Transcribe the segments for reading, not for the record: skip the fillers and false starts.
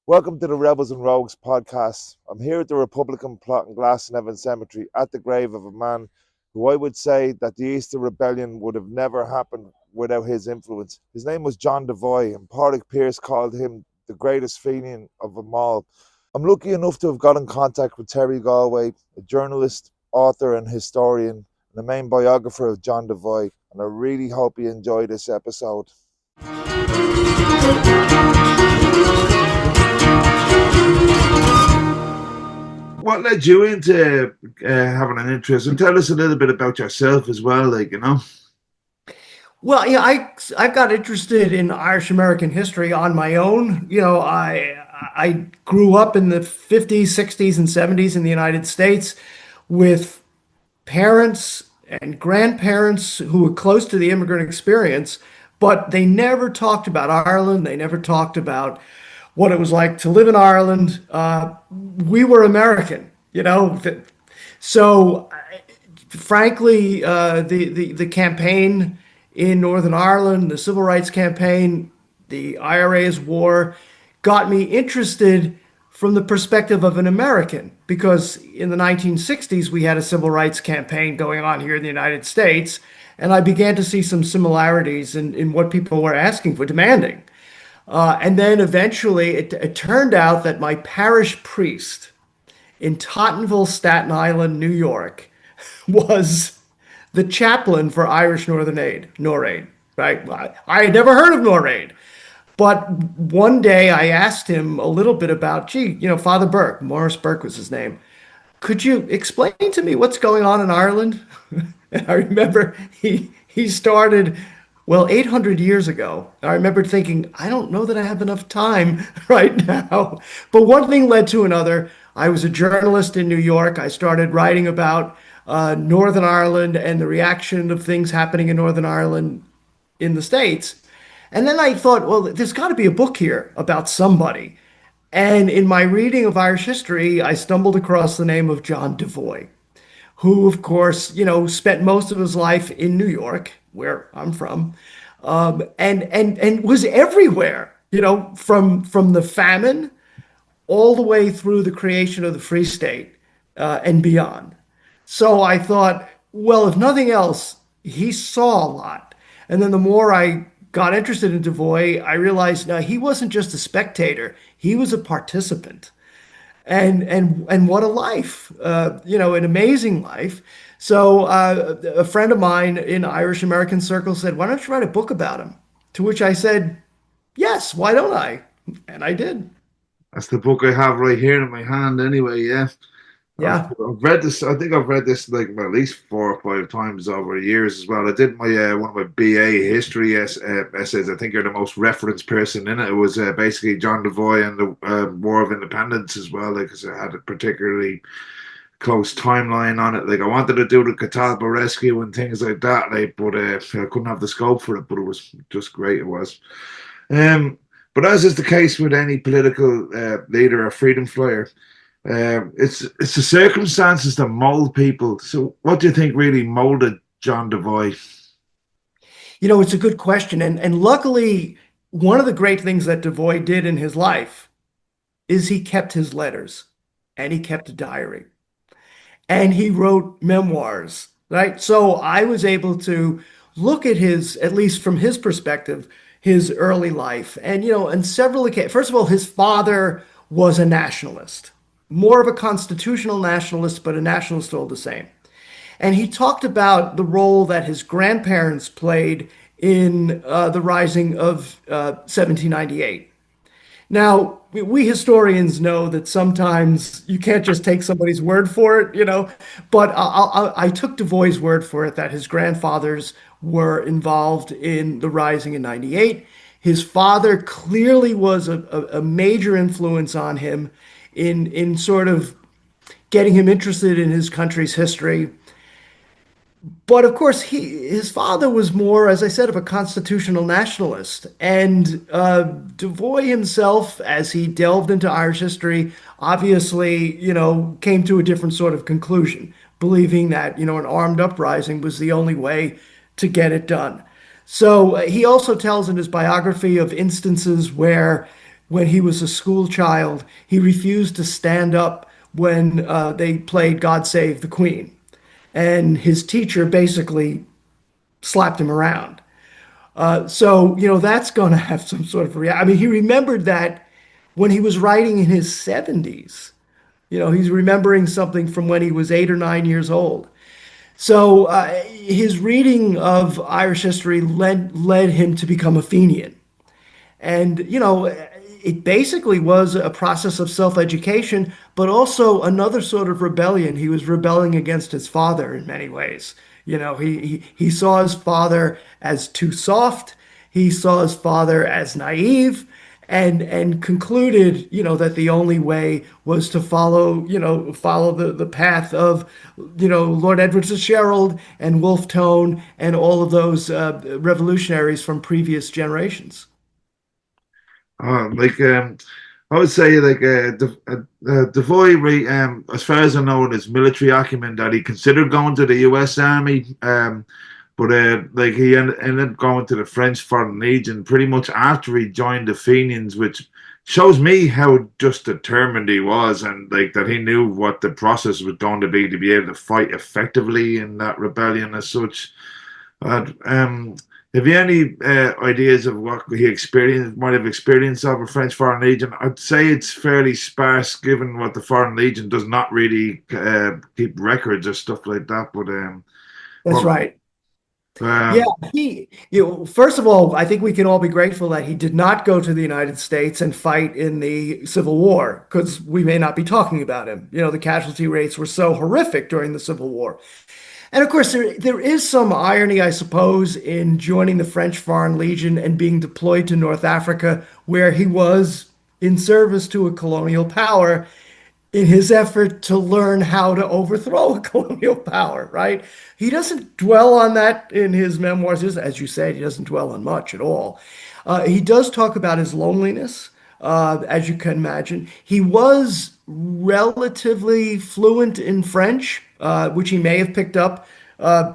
Welcome to the Rebels and Rogues podcast. I'm here at the Republican plot in Glasnevin Cemetery at the grave of a man who I would say that the Easter Rebellion would have never happened without his influence. His name was John Devoy, and Pádraig Pearse called him the greatest Fenian of them all. I'm lucky enough to have got in contact with Terry Golway, a journalist, author and historian, and the main biographer of John Devoy, and I really hope you enjoy this episode. What led you into having an interest? And tell us a little bit about yourself as well, Well, I got interested in Irish American history on my own. I grew up in the 50s, 60s, and 70s in the United States with parents and grandparents who were close to the immigrant experience, but they never talked about Ireland. They never talked about what it was like to live in Ireland. We were American, So, frankly, the campaign in Northern Ireland, the Civil Rights Campaign, the IRA's war, got me interested from the perspective of an American, because in the 1960s we had a civil rights campaign going on here in the United States, and I began to see some similarities in what people were asking for, demanding. And then eventually it turned out that my parish priest in Tottenville, Staten Island, New York, was the chaplain for Irish Northern Aid, NORAID, right? I had never heard of NORAID. But one day I asked him a little bit about, Father Burke, Morris Burke was his name. Could you explain to me what's going on in Ireland? And I remember he started, 800 years ago. I remember thinking, I don't know that I have enough time right now. But one thing led to another. I was a journalist in New York. I started writing about Northern Ireland and the reaction of things happening in Northern Ireland in the States. And then I thought, well, there's got to be a book here about somebody. And in my reading of Irish history, I stumbled across the name of John Devoy, who, of course, spent most of his life in New York, where I'm from, and was everywhere, from the famine all the way through the creation of the Free State and beyond. So I thought, well, if nothing else, he saw a lot. And then the more I got interested in Devoy, I realized now he wasn't just a spectator, he was a participant. And what a life, an amazing life. So a friend of mine in Irish American circles said, why don't you write a book about him? To which I said, yes, why don't I? And I did. That's the book I have right here in my hand anyway, yeah. I've Yeah. read this. I think I've read this like at least 4 or 5 times over the years as well. I did my one of my BA history essays. I think you're the most referenced person in it. It was basically John Devoy and the War of Independence as well, because it had a particularly close timeline on it. Like I wanted to do the Catalpa rescue and things like that, but I couldn't have the scope for it. But it was just great. It was. But as is the case with any political leader or freedom flyer. It's the circumstances that mold people. So, what do you think really molded John Devoy? It's a good question. And luckily, one of the great things that Devoy did in his life is he kept his letters and he kept a diary and he wrote memoirs, right? So I was able to look at his, at least from his perspective, his early life. And, on several occasions, first of all, his father was a nationalist, more of a constitutional nationalist, but a nationalist all the same. And he talked about the role that his grandparents played in the rising of 1798. Now, we historians know that sometimes you can't just take somebody's word for it, but I took Devoy's word for it that his grandfathers were involved in the rising in 98. His father clearly was a major influence on him in sort of getting him interested in his country's history. But of course, his father was more, as I said, of a constitutional nationalist. And Devoy himself, as he delved into Irish history, obviously, came to a different sort of conclusion, believing that, an armed uprising was the only way to get it done. So he also tells in his biography of instances where when he was a school child. He refused to stand up when they played God Save the Queen. And his teacher basically slapped him around. So, that's going to have some sort of reaction. I mean, he remembered that when he was writing in his 70s. He's remembering something from when he was 8 or 9 years old. So his reading of Irish history led him to become a Fenian. And, it basically was a process of self-education, but also another sort of rebellion. He was rebelling against his father in many ways. He saw his father as too soft. He saw his father as naive and concluded, that the only way was to follow the path of, Lord Edward Fitzgerald and Wolfe Tone and all of those revolutionaries from previous generations. Like I would say like Devoy, right, as far as I know, in his military acumen, that he considered going to the U.S. Army, but like ended up going to the French Foreign Legion pretty much after he joined the Fenians, which shows me how just determined he was, and like that he knew what the process was going to be able to fight effectively in that rebellion as such. Uh, um, have you any ideas of what he experienced, might have experienced of a French Foreign Legion? I'd say it's fairly sparse, given what the Foreign Legion does not really keep records or stuff like that. But That's what, right. Yeah, um, first of all, I think we can all be grateful that he did not go to the United States and fight in the Civil War, because we may not be talking about him. The casualty rates were so horrific during the Civil War. And of course, there is some irony, I suppose, in joining the French Foreign Legion and being deployed to North Africa, where he was in service to a colonial power in his effort to learn how to overthrow a colonial power, right? He doesn't dwell on that in his memoirs. As you said, he doesn't dwell on much at all. He does talk about his loneliness, as you can imagine. He was relatively fluent in French, which he may have picked up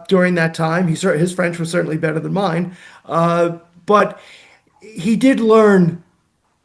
during that time. His French was certainly better than mine, but he did learn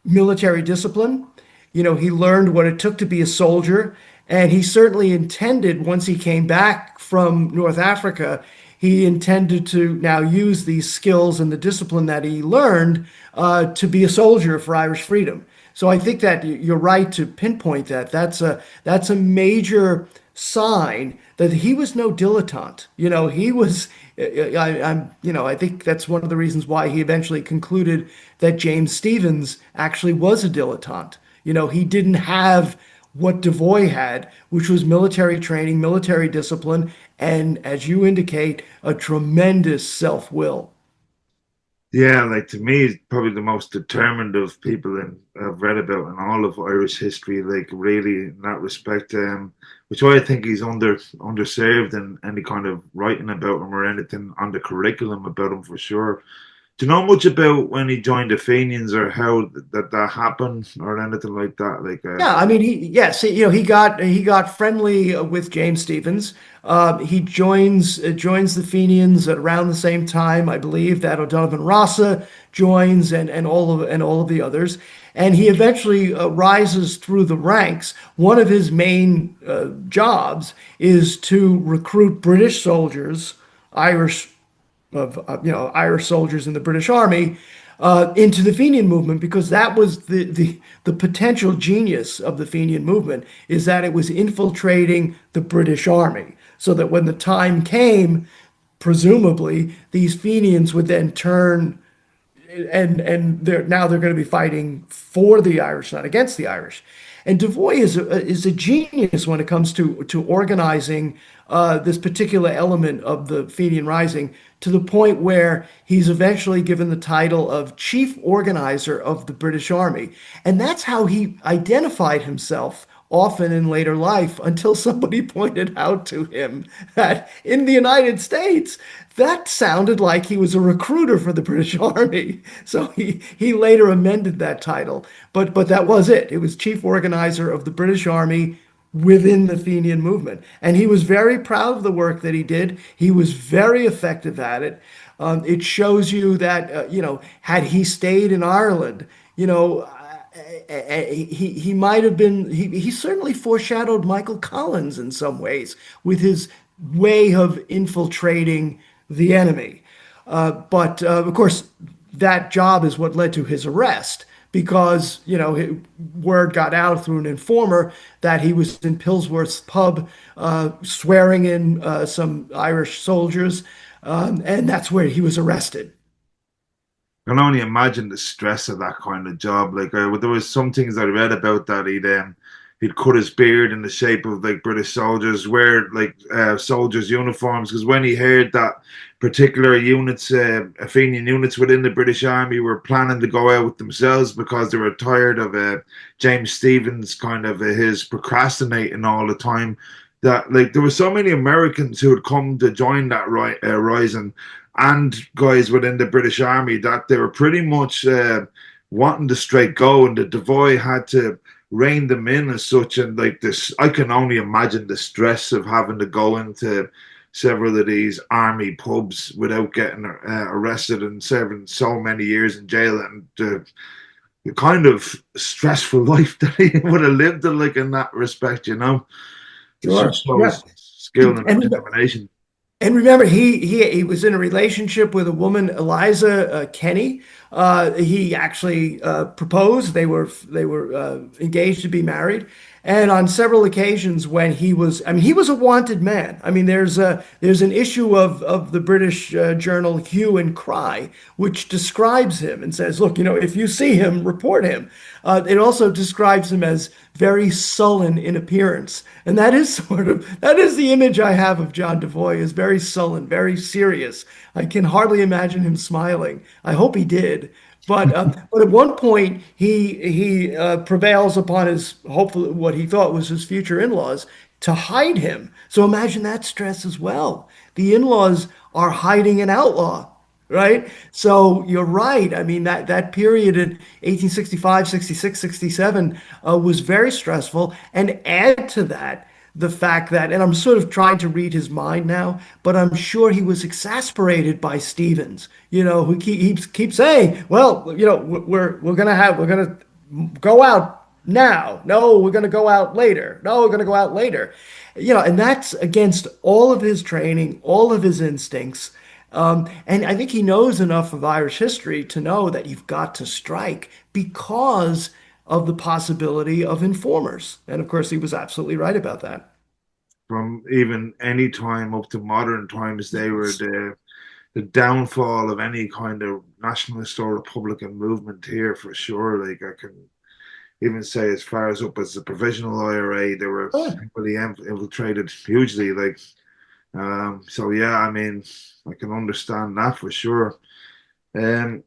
military discipline. He learned what it took to be a soldier, and he certainly intended, once he came back from North Africa, he intended to now use these skills and the discipline that he learned to be a soldier for Irish freedom. So I think that you're right to pinpoint that. That's a major sign that he was no dilettante. He was. I think that's one of the reasons why he eventually concluded that James Stephens actually was a dilettante. He didn't have what Devoy had, which was military training, military discipline, and as you indicate, a tremendous self-will. yeah, like to me, he's probably the most determined of people I've read about in all of Irish history. Like really, in that respect, which I think he's underserved in any kind of writing about him or anything on the curriculum about him for sure. Do you know much about when he joined the Fenians or how that happened or anything like that? Like, Yeah, I mean, yes, he got friendly with James Stephens. He joins the Fenians at around the same time, I believe, that O'Donovan Rossa joins and all of the others, and he eventually rises through the ranks. One of his main jobs is to recruit British soldiers, Irish Irish soldiers in the British Army into the Fenian movement, because that was the potential genius of the Fenian movement, is that it was infiltrating the British Army, so that when the time came, presumably these Fenians would then turn and they're going to be fighting for the Irish, not against the Irish. And Devoy is a genius when it comes to organizing this particular element of the Fenian Rising, to the point where he's eventually given the title of chief organizer of the British Army. And that's how he identified himself often in later life, until somebody pointed out to him that in the United States, that sounded like he was a recruiter for the British Army. So he later amended that title. But that was it. It was chief organizer of the British Army within the Fenian movement. And he was very proud of the work that he did. He was very effective at it. It shows you that, had he stayed in Ireland, he might have been he certainly foreshadowed Michael Collins in some ways with his way of infiltrating the enemy. But of course, that job is what led to his arrest because word got out through an informer that he was in Pillsworth's pub swearing in some Irish soldiers, and that's where he was arrested. can only imagine the stress of that kind of job. Like there was some things I read about that he'd cut his beard in the shape of like British soldiers, wear like soldiers' uniforms. Because when he heard that particular units, Fenian units within the British Army, were planning to go out themselves because they were tired of James Stevens kind of his procrastinating all the time. That like there were so many Americans who had come to join that rising and guys within the British Army that they were pretty much wanting to straight go, and the Devoy had to rein them in as such. And like this, I can only imagine the stress of having to go into several of these army pubs without getting arrested and serving so many years in jail, and the kind of stressful life that he would have lived in, like in that respect, it Sure. just Yeah. shows skill and And determination. And remember, he was in a relationship with a woman, Eliza Kenny. He actually proposed. They were engaged to be married. And on several occasions, when I mean, he was a wanted man. I mean, there's an issue of the British journal Hue and Cry, which describes him and says, look, if you see him, report him. It also describes him as very sullen in appearance. And that is the image I have of John Devoy, is very sullen, very serious. I can hardly imagine him smiling. I hope he did. But at one point he prevails upon his hopefully what he thought was his future in-laws to hide him. So imagine that stress as well. The in-laws are hiding an outlaw, right? So you're right. I mean, that period in 1865, 66, 67 was very stressful. And add to that the fact that, and I'm sort of trying to read his mind now, but I'm sure he was exasperated by Stevens, who keeps saying, well, we're gonna go out now. No, we're gonna go out later. No, we're gonna go out later. And that's against all of his training, all of his instincts. And I think he knows enough of Irish history to know that you've got to strike because of the possibility of informers. And of course, he was absolutely right about that. From even any time up to modern times, they were the downfall of any kind of nationalist or Republican movement here for sure. Like I can even say as far as up as the provisional IRA, they were Oh, heavily infiltrated hugely. Like so yeah, I mean, I can understand that for sure. Um,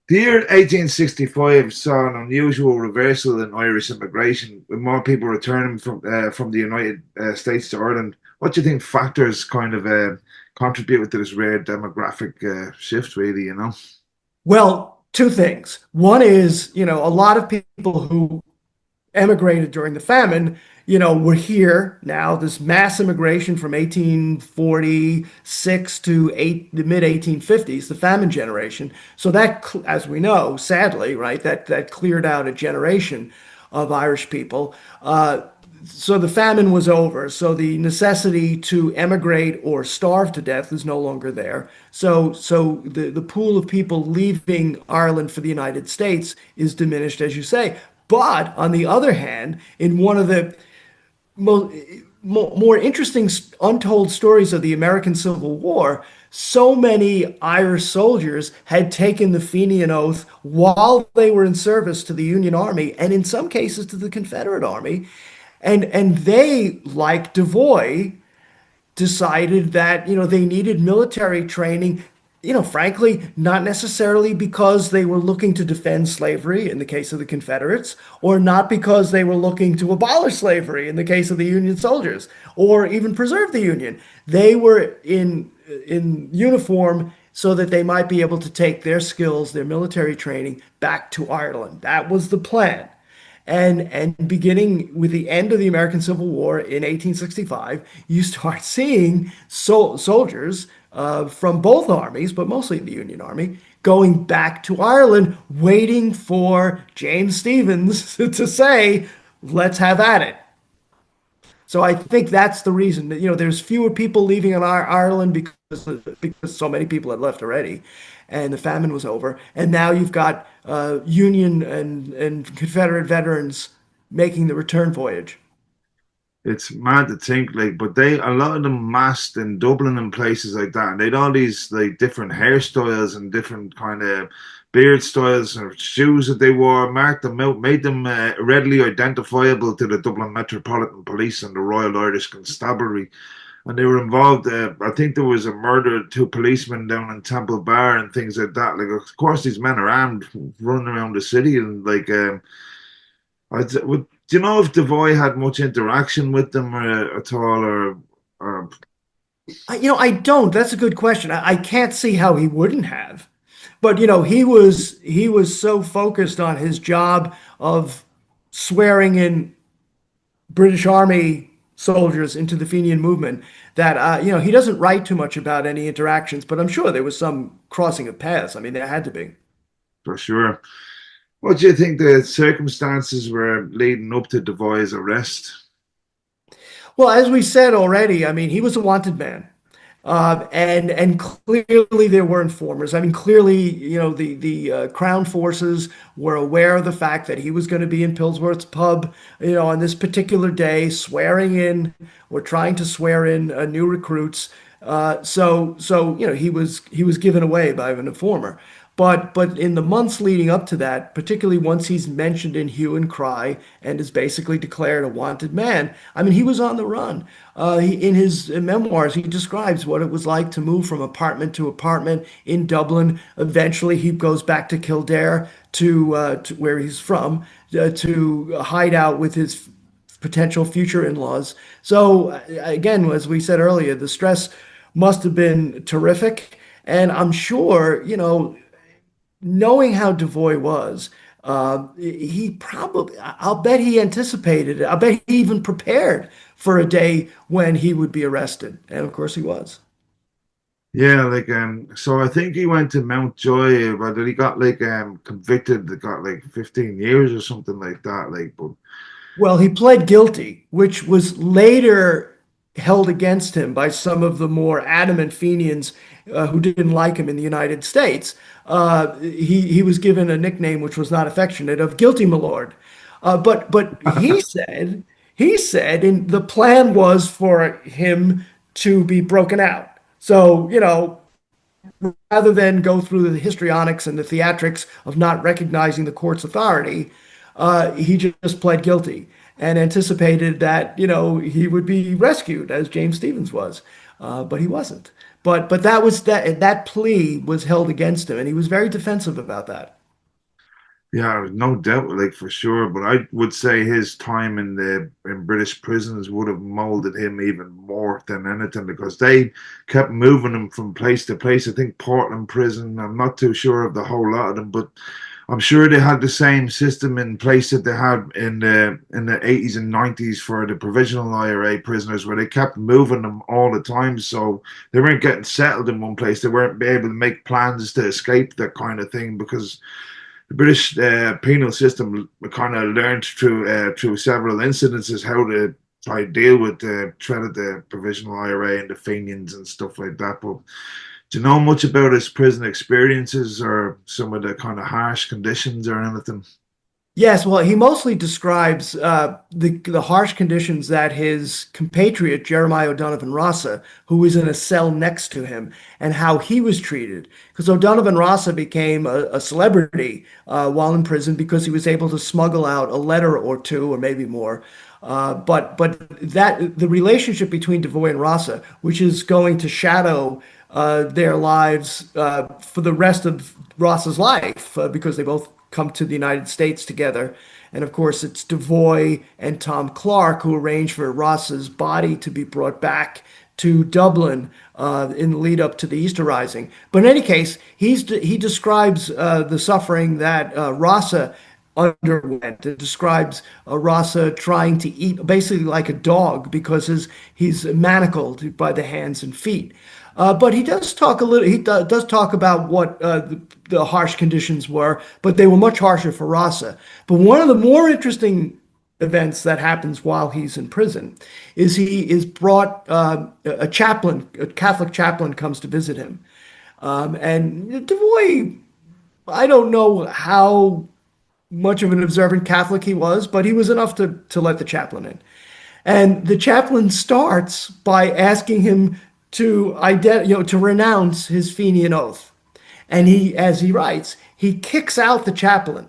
the year 1865 saw an unusual reversal in Irish immigration, with more people returning from the United States to Ireland. What do you think factors kind of contributed to this rare demographic shift, really, well, two things. One is, a lot of people who emigrated during the famine, we're here now, this mass immigration from 1846 to the mid 1850s, the famine generation. So that, as we know, sadly, right, that cleared out a generation of Irish people. So the famine was over. So the necessity to emigrate or starve to death is no longer there. So the pool of people leaving Ireland for the United States is diminished, as you say. But on the other hand, in one of the mo more interesting untold stories of the American Civil War, so many Irish soldiers had taken the Fenian oath while they were in service to the Union Army, and in some cases to the Confederate Army. And they, like Devoy, decided that they needed military training, frankly, not necessarily because they were looking to defend slavery in the case of the Confederates, or not because they were looking to abolish slavery in the case of the Union soldiers, or even preserve the Union. They were in uniform so that they might be able to take their skills, their military training, back to Ireland. That was the plan. And beginning with the end of the American Civil War in 1865, you start seeing soldiers from both armies, but mostly the Union Army, going back to Ireland, waiting for James Stephens to say, let's have at it. So I think that's the reason that, there's fewer people leaving in Ireland because so many people had left already, and the famine was over. And now you've got Union and Confederate veterans making the return voyage. It's mad to think, like, but a lot of them massed in Dublin and places like that, and they'd all these like different hairstyles and different kind of beard styles or shoes that they wore, marked them out, made them readily identifiable to the Dublin Metropolitan Police and the Royal Irish Constabulary. And they were involved. I think there was a murder of two policemen down in Temple Bar and things like that. Like, of course, these men are armed, running around the city, and like, do you know if Devoy had much interaction with them at all, or I don't. That's a good question. I can't see how he wouldn't have. But he was so focused on his job of swearing in British Army soldiers into the Fenian movement that he doesn't write too much about any interactions, but I'm sure there was some crossing of paths. I mean, there had to be. for sure? What do you think the circumstances were leading up to Devoy's arrest? Well, as we said already, I mean, he was a wanted man. And clearly there were informers. I mean, clearly, the Crown forces were aware of the fact that he was going to be in Pillsworth's pub, on this particular day, swearing in or trying to swear in new recruits. So he was given away by an informer. But in the months leading up to that, particularly once he's mentioned in Hue and Cry and is basically declared a wanted man, I mean, he was on the run. In his memoirs, he describes what it was like to move from apartment to apartment in Dublin. Eventually, he goes back to Kildare to where he's from to hide out with his potential future in-laws. So again, as we said earlier, the stress must have been terrific. And I'm sure, knowing how Devoy was, he probably, I'll bet he anticipated it. I bet he even prepared for a day when he would be arrested. And of course he was. Yeah, like so I think he went to Mountjoy, but he got like convicted, got like 15 years or something like that. Like, but Well, he pled guilty, which was later held against him by some of the more adamant Fenians who didn't like him in the United States. He was given a nickname which was not affectionate of "Guilty, my lord." But he said, and the plan was for him to be broken out. So rather than go through the histrionics and the theatrics of not recognizing the court's authority, he just pled guilty and anticipated that he would be rescued as James Stephens was, but he wasn't. But that plea was held against him, and he was very defensive about that. yeah, no doubt, like for sure. But I would say his time in British prisons would have molded him even more than anything because they kept moving him from place to place. I think Portland prison. I'm not too sure of the whole lot of them, but I'm sure they had the same system in place that they had in the 80s and 90s for the provisional IRA prisoners, where they kept moving them all the time. So they weren't getting settled in one place. They weren't able to make plans to escape that kind of thing because the British penal system kind of learned through several incidences how to try to deal with the threat of the provisional IRA and the Fenians and stuff like that. But do you know much about his prison experiences or some of the kind of harsh conditions or anything? Yes, well, he mostly describes the harsh conditions that his compatriot Jeremiah O'Donovan Rossa, who was in a cell next to him, and how he was treated. Because O'Donovan Rossa became a celebrity while in prison because he was able to smuggle out a letter or two, or maybe more. But that the relationship between Devoy and Rossa, which is going to shadow their lives for the rest of Ross's life, because they both come to the United States together. And of course, it's Devoy and Tom Clark who arranged for Ross's body to be brought back to Dublin in the lead up to the Easter Rising. But in any case, he describes the suffering that Rossa underwent. It describes Rasa trying to eat basically like a dog because he's manacled by the hands and feet. But he does talk a little. Does talk about what the harsh conditions were, but they were much harsher for Rasa. But one of the more interesting events that happens while he's in prison is he is brought a chaplain, a Catholic chaplain, comes to visit him, and Devoy. I don't know how much of an observant Catholic he was, but he was enough to let the chaplain in. And the chaplain starts by asking him to renounce his Fenian oath. And he, as he writes, he kicks out the chaplain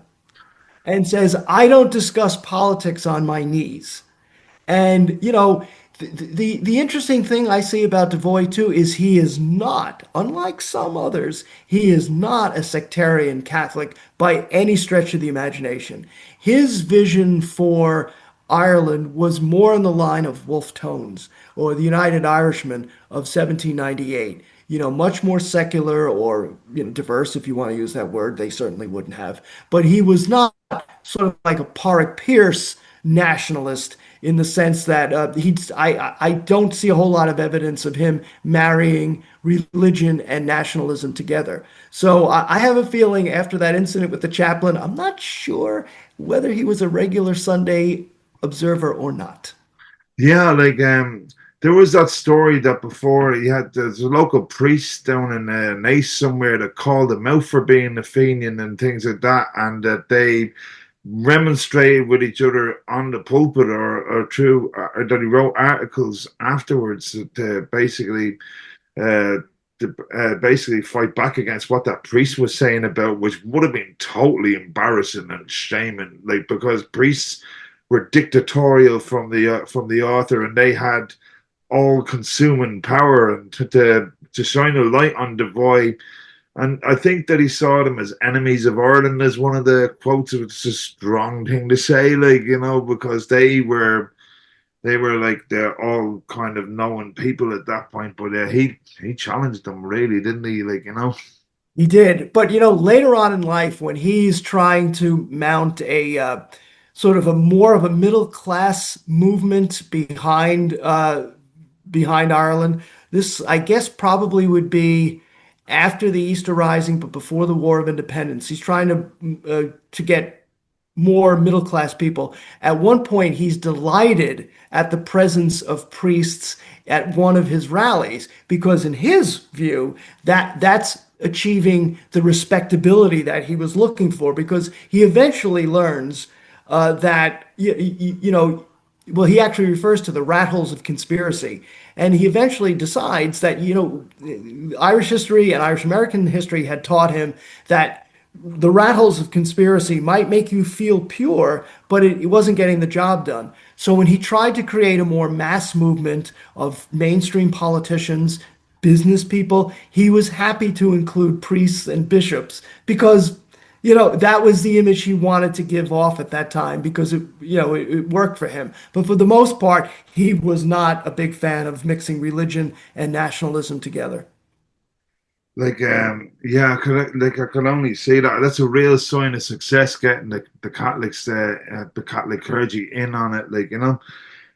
and says, "I don't discuss politics on my knees." And the interesting thing I see about Devoy too is he is not, unlike some others, he is not a sectarian Catholic by any stretch of the imagination. His vision for Ireland was more in the line of Wolfe Tone's or the United Irishmen of 1798. Much more secular or diverse, if you want to use that word. They certainly wouldn't have. But he was not sort of like a Porrick Pierce nationalist in the sense that I don't see a whole lot of evidence of him marrying religion and nationalism together. So I have a feeling after that incident with the chaplain, I'm not sure whether he was a regular Sunday observer or not. Yeah, like there was that story that before there's a local priest down in Nace somewhere that called him out for being a Fenian and things like that, and that they remonstrated with each other on the pulpit or through or that he wrote articles afterwards to uh, basically fight back against what that priest was saying about, which would have been totally embarrassing and shaming, like because priests were dictatorial from the author, and they had all-consuming power and to shine a light on Devoy. And I think that he saw them as enemies of Ireland as one of the quotes. It's a strong thing to say, like, because they were like they're all kind of knowing people at that point. But he challenged them really, didn't he? Like. He did. But later on in life, when he's trying to mount a sort of a more of a middle class movement behind Ireland, this I guess probably would be after the Easter Rising, but before the War of Independence. He's trying to get more middle class people. At one point, he's delighted at the presence of priests at one of his rallies because, in his view, that's achieving the respectability that he was looking for. Because he eventually learns that well, he actually refers to the rat holes of conspiracy, and he eventually decides that Irish history and Irish American history had taught him that the rat holes of conspiracy might make you feel pure, but it wasn't getting the job done. So when he tried to create a more mass movement of mainstream politicians, business people, he was happy to include priests and bishops because that was the image he wanted to give off at that time because it worked for him. But for the most part, he was not a big fan of mixing religion and nationalism together. Like yeah, I can only say that that's a real sign of success getting the Catholics, the Catholic clergy in on it.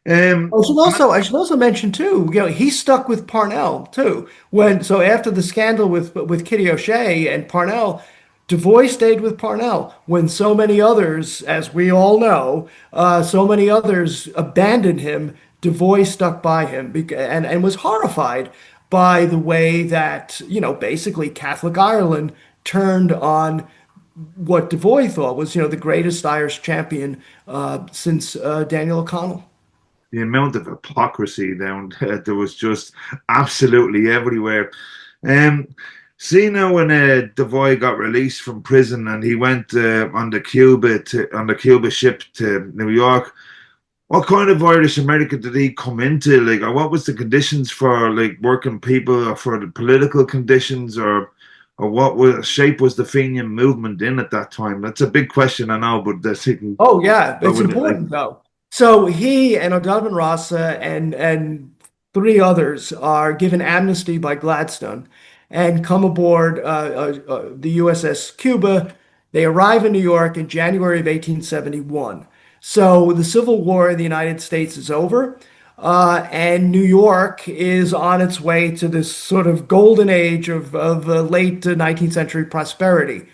Um, I should also mention too, he stuck with Parnell too. After the scandal with Kitty O'Shea and Parnell, Devoy stayed with Parnell when so many others, as we all know, so many others abandoned him. Devoy stuck by him and was horrified by the way that, basically Catholic Ireland turned on what Devoy thought was, the greatest Irish champion since Daniel O'Connell. the amount of hypocrisy down there was just absolutely everywhere. Um, See now when Devoy got released from prison and he went on the Cuba ship to New York. What kind of Irish America did he come into? Like, or what was the conditions for like working people, or for the political conditions, or what shape was the Fenian movement in at that time? That's a big question, I know, but that's he can Oh yeah, go it's with it. Like, important though. So he and O'Donovan Rossa and three others are given amnesty by Gladstone and come aboard the USS Cuba. They arrive in New York in January of 1871. So the Civil War in the United States is over, and New York is on its way to this sort of golden age of late 19th century prosperity.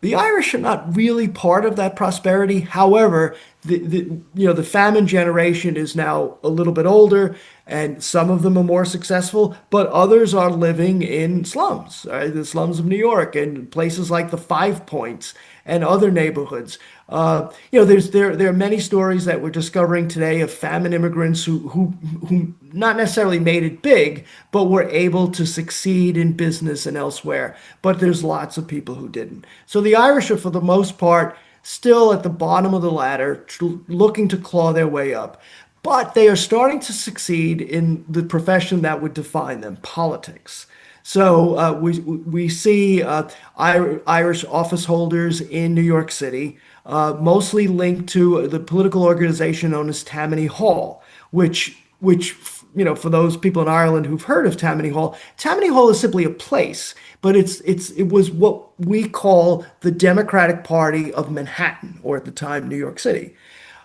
The Irish are not really part of that prosperity. However, the famine generation is now a little bit older, and some of them are more successful, but others are living in slums, the slums of New York and places like the Five Points and other neighborhoods. There are many stories that we're discovering today of famine immigrants who not necessarily made it big, but were able to succeed in business and elsewhere. But there's lots of people who didn't. So the Irish are, for the most part, still at the bottom of the ladder, looking to claw their way up. But they are starting to succeed in the profession that would define them, politics. So we see Irish office holders in New York City, mostly linked to the political organization known as Tammany Hall, which for those people in Ireland who've heard of Tammany Hall is simply a place, but it was what we call the Democratic Party of Manhattan, or at the time New York City.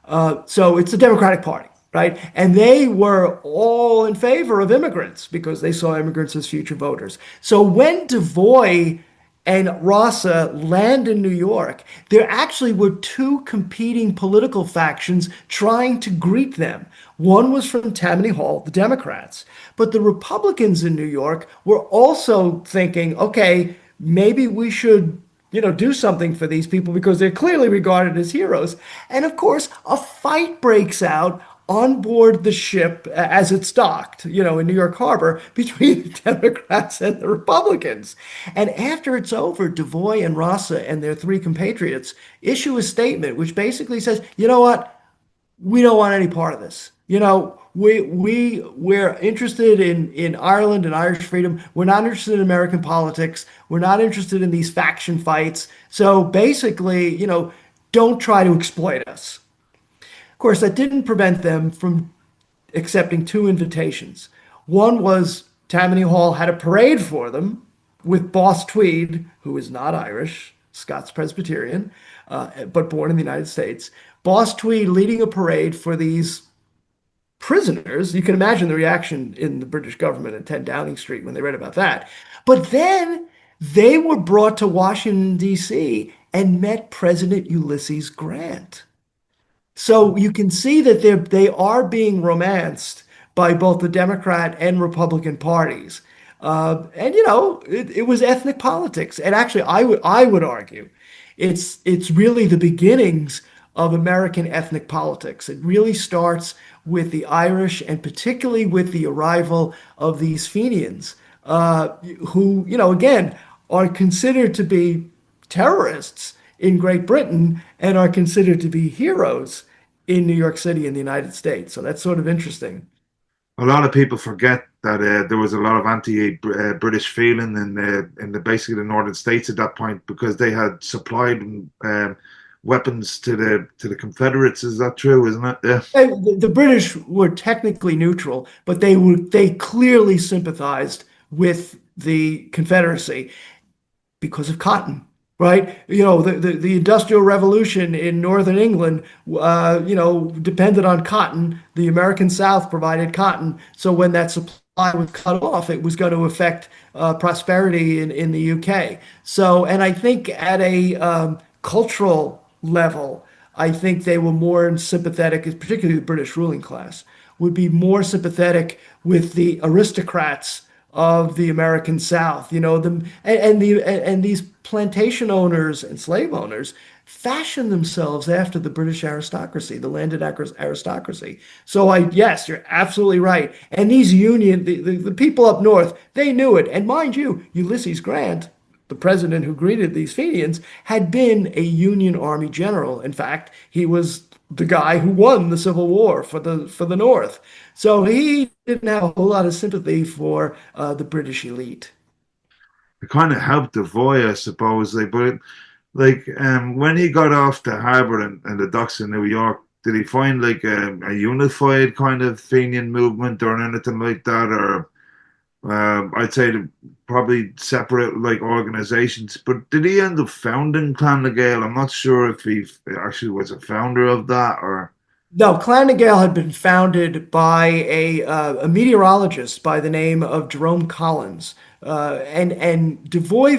So it's the Democratic Party, right? And they were all in favor of immigrants because they saw immigrants as future voters. So when Devoy and Rosser land in New York, there actually were two competing political factions trying to greet them. One was from Tammany Hall, the Democrats, but the Republicans in New York were also thinking, okay, maybe we should do something for these people because they're clearly regarded as heroes. And of course, a fight breaks out on board the ship as it's docked, in New York Harbor between the Democrats and the Republicans. And after it's over, Devoy and Rosser and their three compatriots issue a statement which basically says, you know what? We don't want any part of this. We're interested in Ireland and Irish freedom. We're not interested in American politics. We're not interested in these faction fights. So basically, don't try to exploit us. Of course, that didn't prevent them from accepting two invitations. One was Tammany Hall had a parade for them with Boss Tweed, who is not Irish, Scots Presbyterian, but born in the United States. Boss Tweed leading a parade for these prisoners. You can imagine the reaction in the British government at 10 Downing Street when they read about that. But then they were brought to Washington, D.C. and met President Ulysses Grant. So you can see that they are being romanced by both the Democrat and Republican parties. And it was ethnic politics. And actually, I would argue it's really the beginnings of American ethnic politics. It really starts with the Irish and particularly with the arrival of these Fenians, who, again, are considered to be terrorists in Great Britain and are considered to be heroes in New York City in the United States. So that's sort of interesting. A lot of people forget that there was a lot of anti-British feeling in the basically the northern states at that point because they had supplied weapons to the Confederates. Is that true? Isn't it? Yeah. The British were technically neutral, but they clearly sympathized with the Confederacy because of cotton. Right? The Industrial Revolution in Northern England, depended on cotton. The American South provided cotton. So when that supply was cut off, it was going to affect prosperity in the UK. So, and I think at a cultural level, I think they were more sympathetic, particularly the British ruling class, would be more sympathetic with the aristocrats of the American South, and these plantation owners and slave owners fashioned themselves after the British aristocracy, the landed aristocracy. So yes, you're absolutely right. And these the people up north, they knew it. And mind you, Ulysses Grant, the president who greeted these Fenians, had been a Union Army general. In fact, he was the guy who won the Civil War for the North. So he didn't have a whole lot of sympathy for the British elite. It kind of helped Devoy, I suppose. When he got off the harbour and the docks in New York, did he find like a unified kind of Fenian movement or anything like that, I'd say probably separate like organizations. But did he end up founding Clan na Gael? I'm not sure if he actually was a founder of that or. No, Clan na Gael had been founded by a meteorologist by the name of Jerome Collins. And Devoy,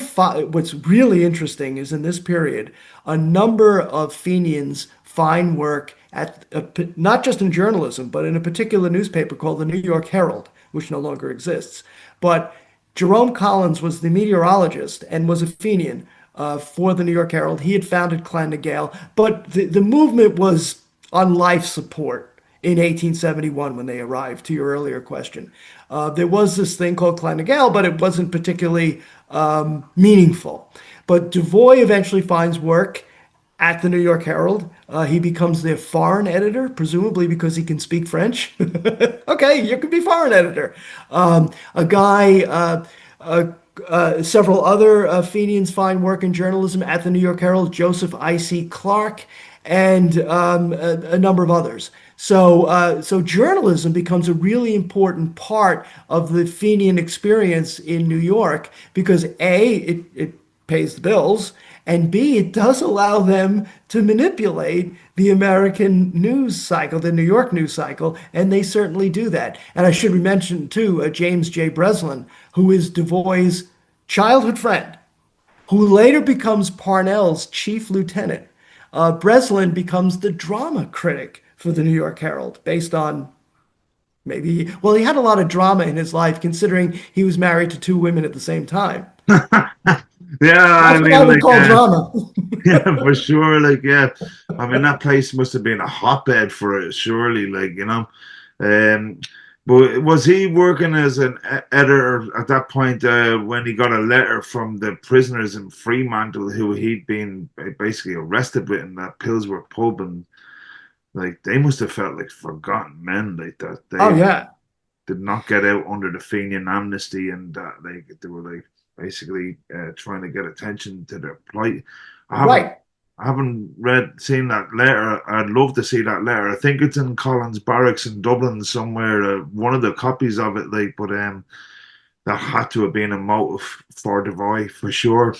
what's really interesting is in this period, a number of Fenians find work at not just in journalism, but in a particular newspaper called the New York Herald, which no longer exists. But Jerome Collins was the meteorologist and was a Fenian for the New York Herald. He had founded Clan na Gael, but the movement was on life support in 1871 when they arrived, to your earlier question. There was this thing called Clan na Gael, but it wasn't particularly meaningful. But Devoy eventually finds work at the New York Herald. He becomes their foreign editor, presumably because he can speak French. Okay, you could be foreign editor. A guy, several other Fenians find work in journalism at the New York Herald, Joseph I.C. Clark, and a number of others. So journalism becomes a really important part of the Fenian experience in New York because A, it pays the bills, and B, it does allow them to manipulate the American news cycle, the New York news cycle, and they certainly do that. And I should mention too, James J. Breslin, who is Devoy's childhood friend, who later becomes Parnell's chief lieutenant. Breslin becomes the drama critic for the New York Herald, based on maybe, well, he had a lot of drama in his life, considering he was married to two women at the same time. Yeah, I That's what I mean, would like, call drama. yeah, for sure. Like, yeah, I mean, that place must have been a hotbed for it, surely. Like, um, but was he working as an editor at that point when he got a letter from the prisoners in Fremantle who he'd been basically arrested with in that Pillsbury pub, and like they must have felt like forgotten men, like that Oh, they yeah. did not get out under the Fenian amnesty, and they were like basically trying to get attention to their plight. I haven't Right. I haven't seen that letter. I'd love to see that letter. I think it's in Collins Barracks in Dublin somewhere. One of the copies of it, like, but that had to have been a motive for Devoy for sure.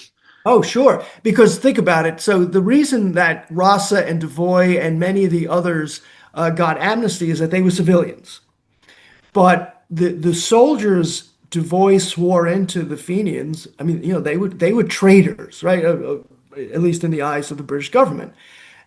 Oh, sure. Because think about it. So the reason that Rasa and Devoy and many of the others got amnesty is that they were civilians. But the soldiers Devoy swore into the Fenians, I mean, they were traitors, right? At least in the eyes of the British government.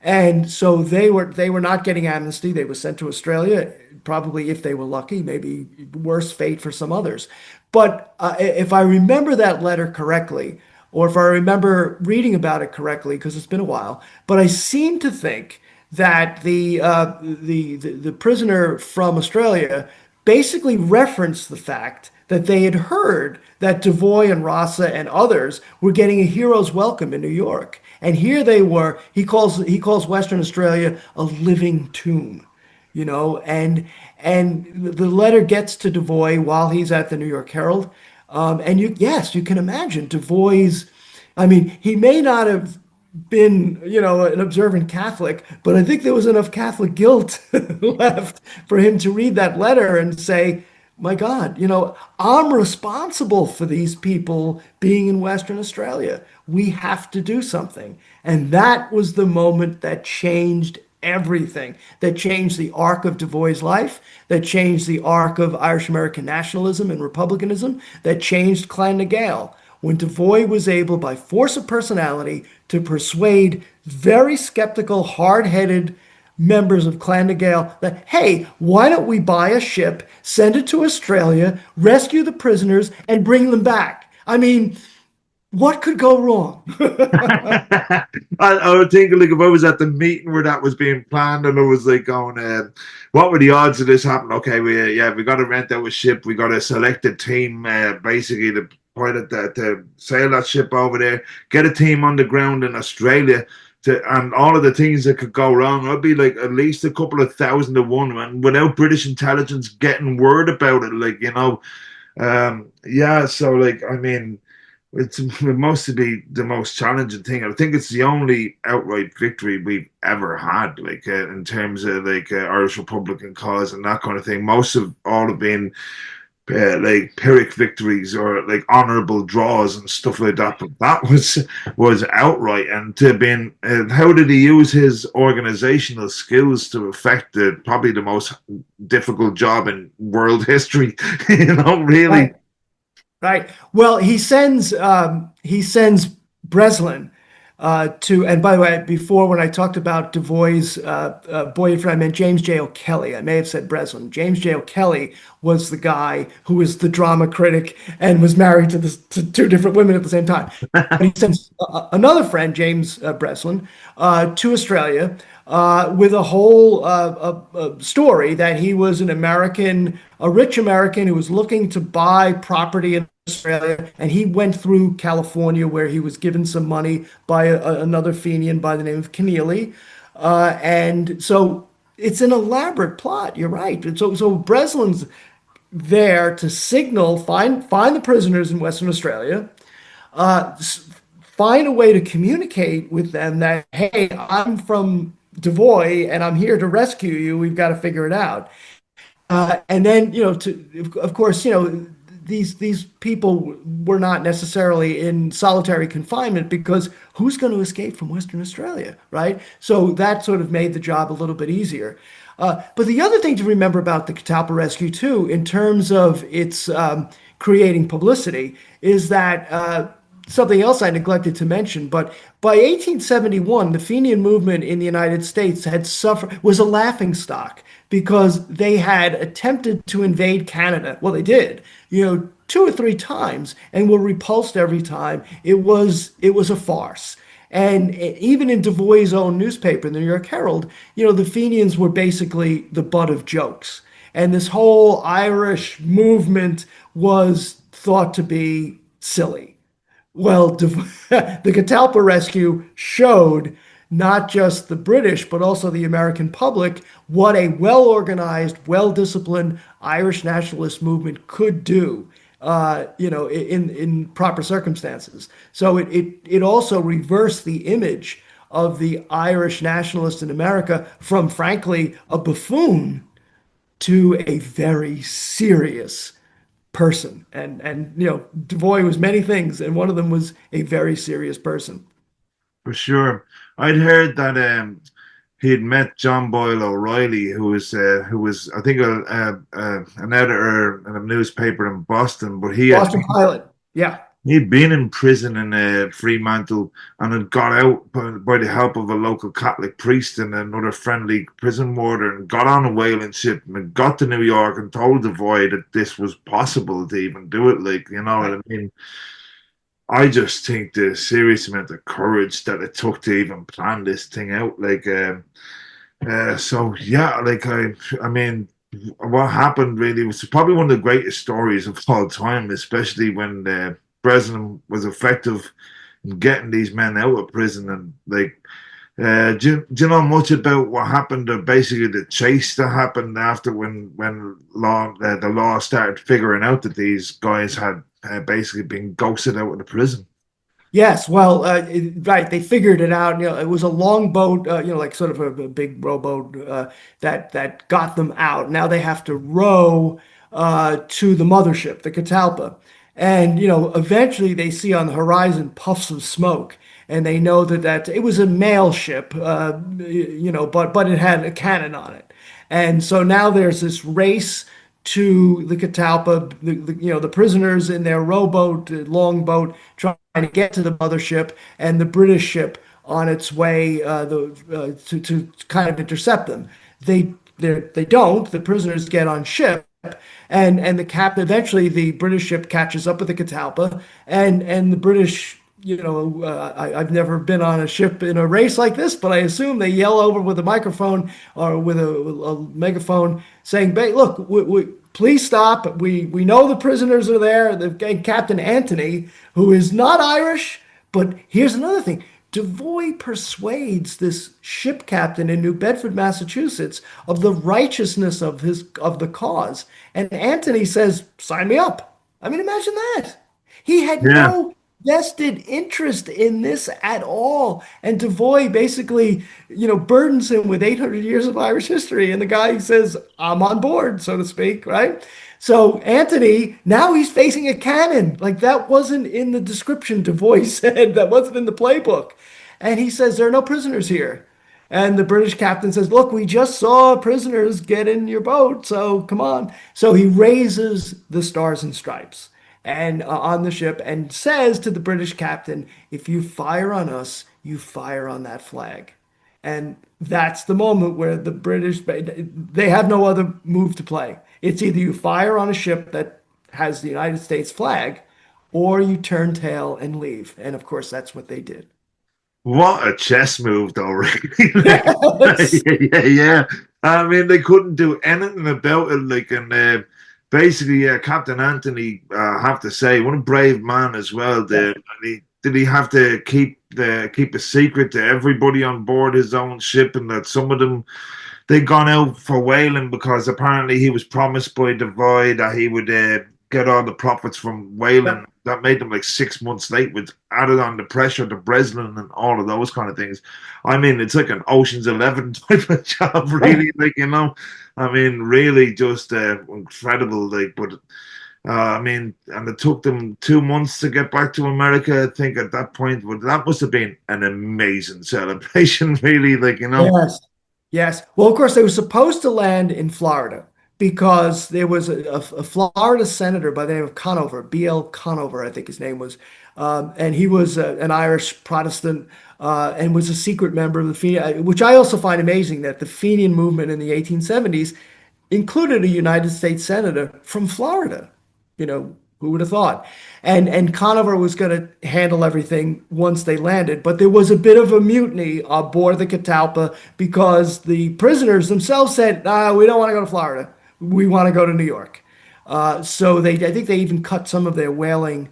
And so they were not getting amnesty. They were sent to Australia, probably if they were lucky, maybe worse fate for some others. But if I remember that letter correctly, or if I remember reading about it correctly, because it's been a while, but I seem to think that the prisoner from Australia basically referenced the fact that they had heard that Devoy and Rasa and others were getting a hero's welcome in New York. And here they were. He calls Western Australia a living tomb, and the letter gets to Devoy while he's at the New York Herald. And yes, you can imagine Devoy's. I mean, he may not have been, an observant Catholic, but I think there was enough Catholic guilt left for him to read that letter and say, my God, I'm responsible for these people being in Western Australia. We have to do something. And that was the moment that changed everything, that changed the arc of Devoy's life, that changed the arc of Irish American nationalism and republicanism, that changed Clan na Gael. When Devoy was able, by force of personality, to persuade very skeptical, hard-headed members of Clan na Gael that, hey, why don't we buy a ship, send it to Australia, rescue the prisoners, and bring them back? I mean, what could go wrong? I would think like if I was at the meeting where that was being planned and I was like going, what were the odds of this happening? Okay, we got to rent out a ship. We got to select a team, basically to pilot that to sail that ship over there. Get a team on the ground in Australia. And all of the things that could go wrong, I'd be like at least a couple of thousand to one, and without British intelligence getting word about it, yeah. So like, I mean, it must be the most challenging thing. I think it's the only outright victory we've ever had, like in terms of like Irish Republican cause and that kind of thing. Most of all have been like Pyrrhic victories or like honorable draws and stuff like that. But that was outright. And to being, how did he use his organizational skills to affect probably the most difficult job in world history? Really. Right. Right. Well, he sends Breslin to, and by the way, before when I talked about Devoy's boyfriend, I meant James J. O'Kelly. I may have said Breslin. James J. O'Kelly was the guy who was the drama critic and was married to two different women at the same time. But he sends another friend, James Breslin, to Australia with a whole story that he was an American, a rich American who was looking to buy property in Australia, and he went through California where he was given some money by another Fenian by the name of Keneally. And so it's an elaborate plot. You're right. So Breslin's there to signal, find the prisoners in Western Australia, uh, find a way to communicate with them that, hey, I'm from Devoy and I'm here to rescue you. We've got to figure it out. And then, of course, these people were not necessarily in solitary confinement because who's going to escape from Western Australia, right? So that sort of made the job a little bit easier. But the other thing to remember about the Catalpa rescue, too, in terms of its creating publicity, is that something else I neglected to mention, but by 1871, the Fenian movement in the United States was a laughing stock because they had attempted to invade Canada. Well, they did, two or three times and were repulsed every time. It was a farce. And even in Devoy's own newspaper, the New York Herald, the Fenians were basically the butt of jokes. And this whole Irish movement was thought to be silly. Well, the Catalpa rescue showed not just the British, but also the American public what a well organized, well disciplined Irish nationalist movement could do. In proper circumstances. So it also reversed the image of the Irish nationalist in America from, frankly, a buffoon to a very serious person. And Devoy was many things, and one of them was a very serious person. For sure. I'd heard that he had met John Boyle O'Reilly, who was I think an editor in a newspaper in Boston, but Boston Pilot. Yeah. he'd been in prison in Fremantle and had got out by the help of a local Catholic priest and another friendly prison warder and got on a whaling ship and got to New York and told Devoy that this was possible to even do it. Like, you know what Right. I mean? I just think the serious amount of courage that it took to even plan this thing out. Like, so yeah, like I mean, what happened really was probably one of the greatest stories of all time, especially when the president was effective in getting these men out of prison. And like, do you know much about what happened? Basically, the chase that happened after when the law started figuring out that these guys had basically been ghosted out of the prison. Yes, well, right. They figured it out. It was a longboat, like sort of a big rowboat that got them out. Now they have to row to the mothership, the Catalpa, and eventually they see on the horizon puffs of smoke, and they know that it was a mail ship, but it had a cannon on it, and so now there's this race to the Catalpa, the prisoners in their rowboat, longboat, trying to get to the mothership, and the British ship on its way to kind of intercept them. They don't. The prisoners get on ship, and the captain. Eventually, the British ship catches up with the Catalpa, and the British. I've never been on a ship in a race like this, but I assume they yell over with a microphone or with a megaphone saying, "Look, please stop. We know the prisoners are there." Captain Anthony, who is not Irish, but here's another thing. Devoy persuades this ship captain in New Bedford, Massachusetts, of the righteousness of the cause, and Anthony says, "Sign me up." I mean, imagine that. He had Yeah, no vested interest in this at all. And Devoy basically, burdens him with 800 years of Irish history. And the guy says, I'm on board, so to speak, right? So Anthony, now he's facing a cannon. Like that wasn't in the description Devoy said, that wasn't in the playbook. And he says, there are no prisoners here. And the British captain says, look, we just saw prisoners get in your boat, so come on. So he raises the stars and stripes and on the ship and says to the British captain, if you fire on us, you fire on that flag. And that's the moment where the British, they have no other move to play. It's either you fire on a ship that has the United States flag or you turn tail and leave. And of course, that's what they did. What a chess move, though, really. Yes. Yeah, yeah. I mean, they couldn't do anything about it. Like, and basically, yeah, Captain Anthony, I have to say, what a brave man as well. Yeah. Did he have to keep a secret to everybody on board his own ship, and that some of them they'd gone out for whaling because apparently he was promised by Devoy that he would get all the profits from whaling. Yep. That made them like 6 months late, with added on the pressure to Breslin and all of those kind of things. I mean, it's like an Ocean's 11 type of job, Right. really. Like, you know, I mean, really just incredible. Like, but I mean, and it took them 2 months to get back to America, I think, at that point. But that must have been an amazing celebration, really. Like, you know, Yes. Yes. Well, of course, they were supposed to land in Florida because there was a Florida senator by the name of Conover, B.L. Conover, I think his name was. And he was an Irish Protestant and was a secret member of the Fenian, which I also find amazing that the Fenian movement in the 1870s included a United States senator from Florida. You know, who would have thought? And Conover was going to handle everything once they landed, but there was a bit of a mutiny aboard the Catalpa because the prisoners themselves said, "We don't want to go to Florida. We want to go to New York." So I think they even cut some of their whaling,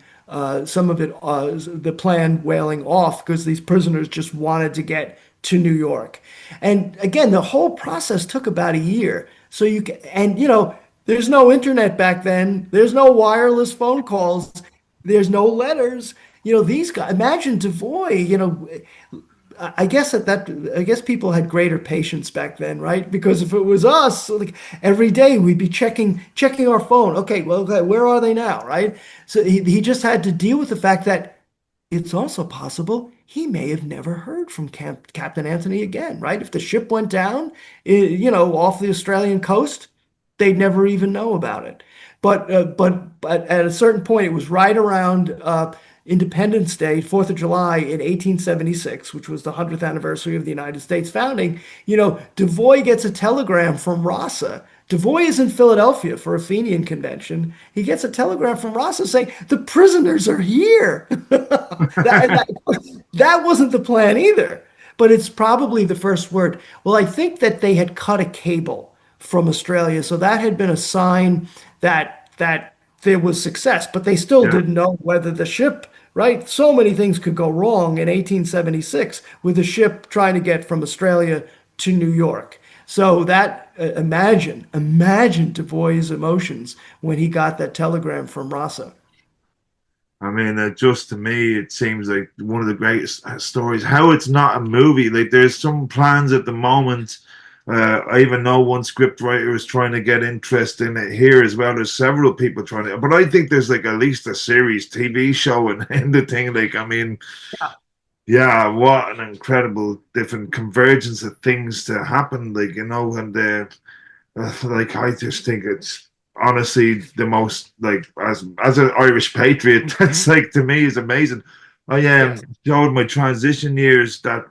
some of it, the planned whaling off because these prisoners just wanted to get to New York. And again, the whole process took about a year. So you can, and you know, there's no internet back then. There's no wireless phone calls. There's no letters. You know, these guys, imagine Devoy, you know, I guess people had greater patience back then, right? Because if it was us, like every day we'd be checking our phone. Okay, well, okay, where are they now, right? So he just had to deal with the fact that it's also possible he may have never heard from Captain Anthony again, right? If the ship went down, you know, off the Australian coast, they'd never even know about it. But at a certain point, it was right around Independence Day, 4th of July in 1876, which was the 100th anniversary of the United States founding. You know, Devoy gets a telegram from Rosser. Devoy is in Philadelphia for a Fenian convention. He gets a telegram from Rosser saying, the prisoners are here. That wasn't the plan either, but it's probably the first word. Well, I think that they had cut a cable from Australia, so that had been a sign that there was success, but they still yeah. didn't know whether the ship, right? So many things could go wrong in 1876 with a ship trying to get from Australia to New York. So that imagine Devoy's emotions when he got that telegram from Rosser. I mean, just to me, it seems like one of the greatest stories. How it's not a movie. Like, there's some plans at the moment. I even know one script writer is trying to get interest in it here as well. There's several people trying to, but I think there's like at least a series, TV show, and the thing. Like, I mean, yeah, what an incredible different convergence of things to happen. Like, you know, and like I just think it's honestly the most like as an Irish patriot, that's like to me is amazing. I Yes. showed my transition years that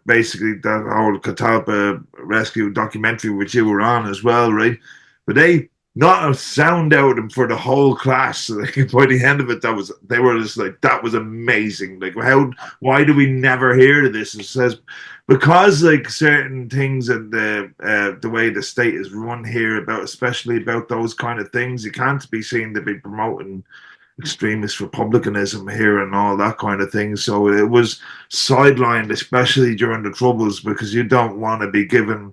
basically that whole Catalpa rescue documentary which you were on as well, right? But they not a sound out of them for the whole class. Like by the end of it, that was they were just like that was amazing. Like how why do we never hear of this? It says because like certain things and the way the state is run here about especially about those kind of things, you can't be seen to be promoting extremist republicanism here and all that kind of thing. So it was sidelined, especially during the Troubles, because you don't want to be given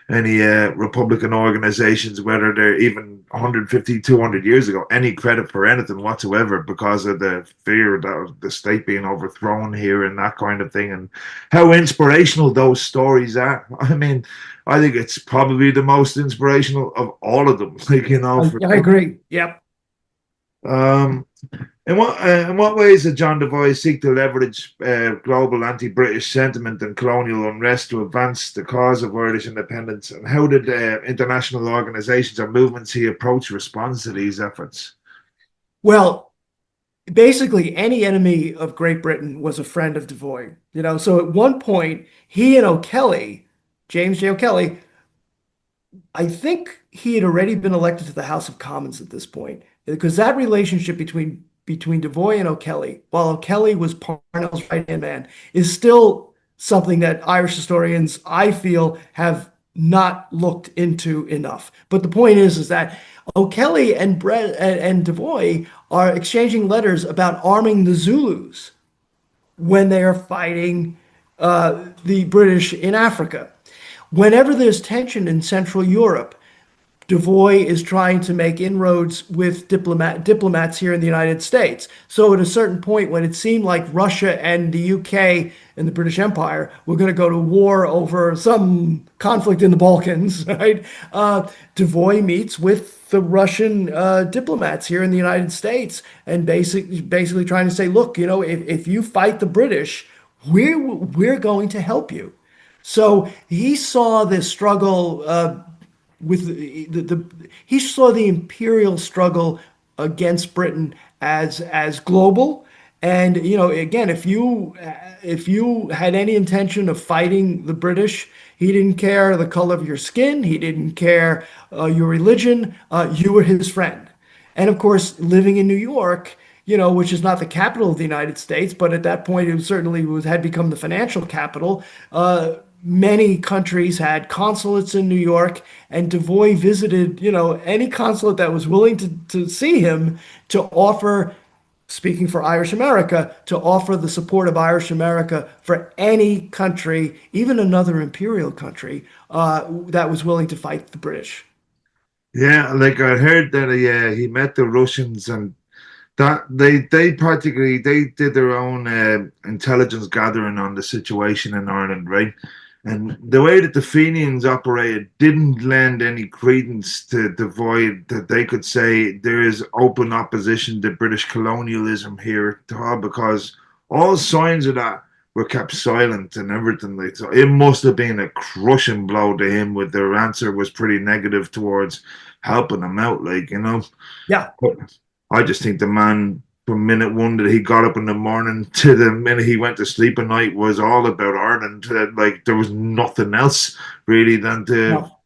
any Republican organizations, whether they're even 150, 200 years ago, any credit for anything whatsoever because of the fear that the state being overthrown here and that kind of thing, and how inspirational those stories are. I mean, I think it's probably the most inspirational of all of them. Like, I agree. Yep. um, in what ways did John Devoy seek to leverage global anti-British sentiment and colonial unrest to advance the cause of Irish independence? And how did international organisations or movements he approach response to these efforts? Well, basically any enemy of Great Britain was a friend of Devoy. So at one point, he and O'Kelly, James J. O'Kelly, I think he had already been elected to the House of Commons at this point, because that relationship between Devoy and O'Kelly, while O'Kelly was Parnell's right-hand man, is still something that Irish historians, I feel, have not looked into enough. But the point is that O'Kelly and Devoy are exchanging letters about arming the Zulus when they are fighting the British in Africa. Whenever there's tension in Central Europe, Devoy is trying to make inroads with diplomats here in the United States. So at a certain point, when it seemed like Russia and the UK and the British Empire were going to go to war over some conflict in the Balkans, right? Devoy meets with the Russian diplomats here in the United States and basically trying to say, look, if you fight the British, we're going to help you. So he saw this struggle with he saw the imperial struggle against Britain as global. And again, if you had any intention of fighting the British, he didn't care the color of your skin, he didn't care your religion, you were his friend. And of course, living in New York, which is not the capital of the United States, but at that point it certainly had become the financial capital. Many countries had consulates in New York, and Devoy visited, any consulate that was willing to see him to offer, speaking for Irish America, to offer the support of Irish America for any country, even another imperial country, that was willing to fight the British. Yeah, like I heard that he met the Russians, and that they practically they did their own intelligence gathering on the situation in Ireland, right? And the way that the Fenians operated didn't lend any credence to the void that they could say there is open opposition to British colonialism here at all, because all signs of that were kept silent and everything. Like, so it must have been a crushing blow to him with their answer was pretty negative towards helping him out, Yeah. I just think the man from minute one that he got up in the morning to the minute he went to sleep at night was all about Ireland. Like there was nothing else really than to No.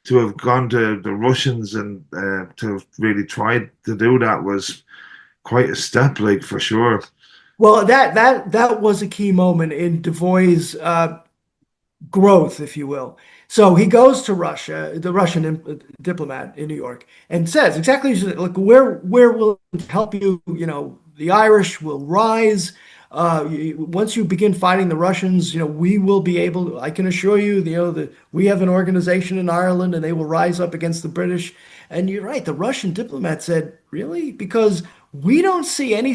to have gone to the Russians and to have really tried to do that was quite a step, like for sure. Well, that was a key moment in Devoy's growth, if you will. So he goes to Russia, the Russian diplomat in New York, and says exactly, look, we're willing to help you. The Irish will rise. Once you begin fighting the Russians, we will be able. I can assure you, that we have an organization in Ireland, and they will rise up against the British. And you're right. The Russian diplomat said, really? Because we don't see any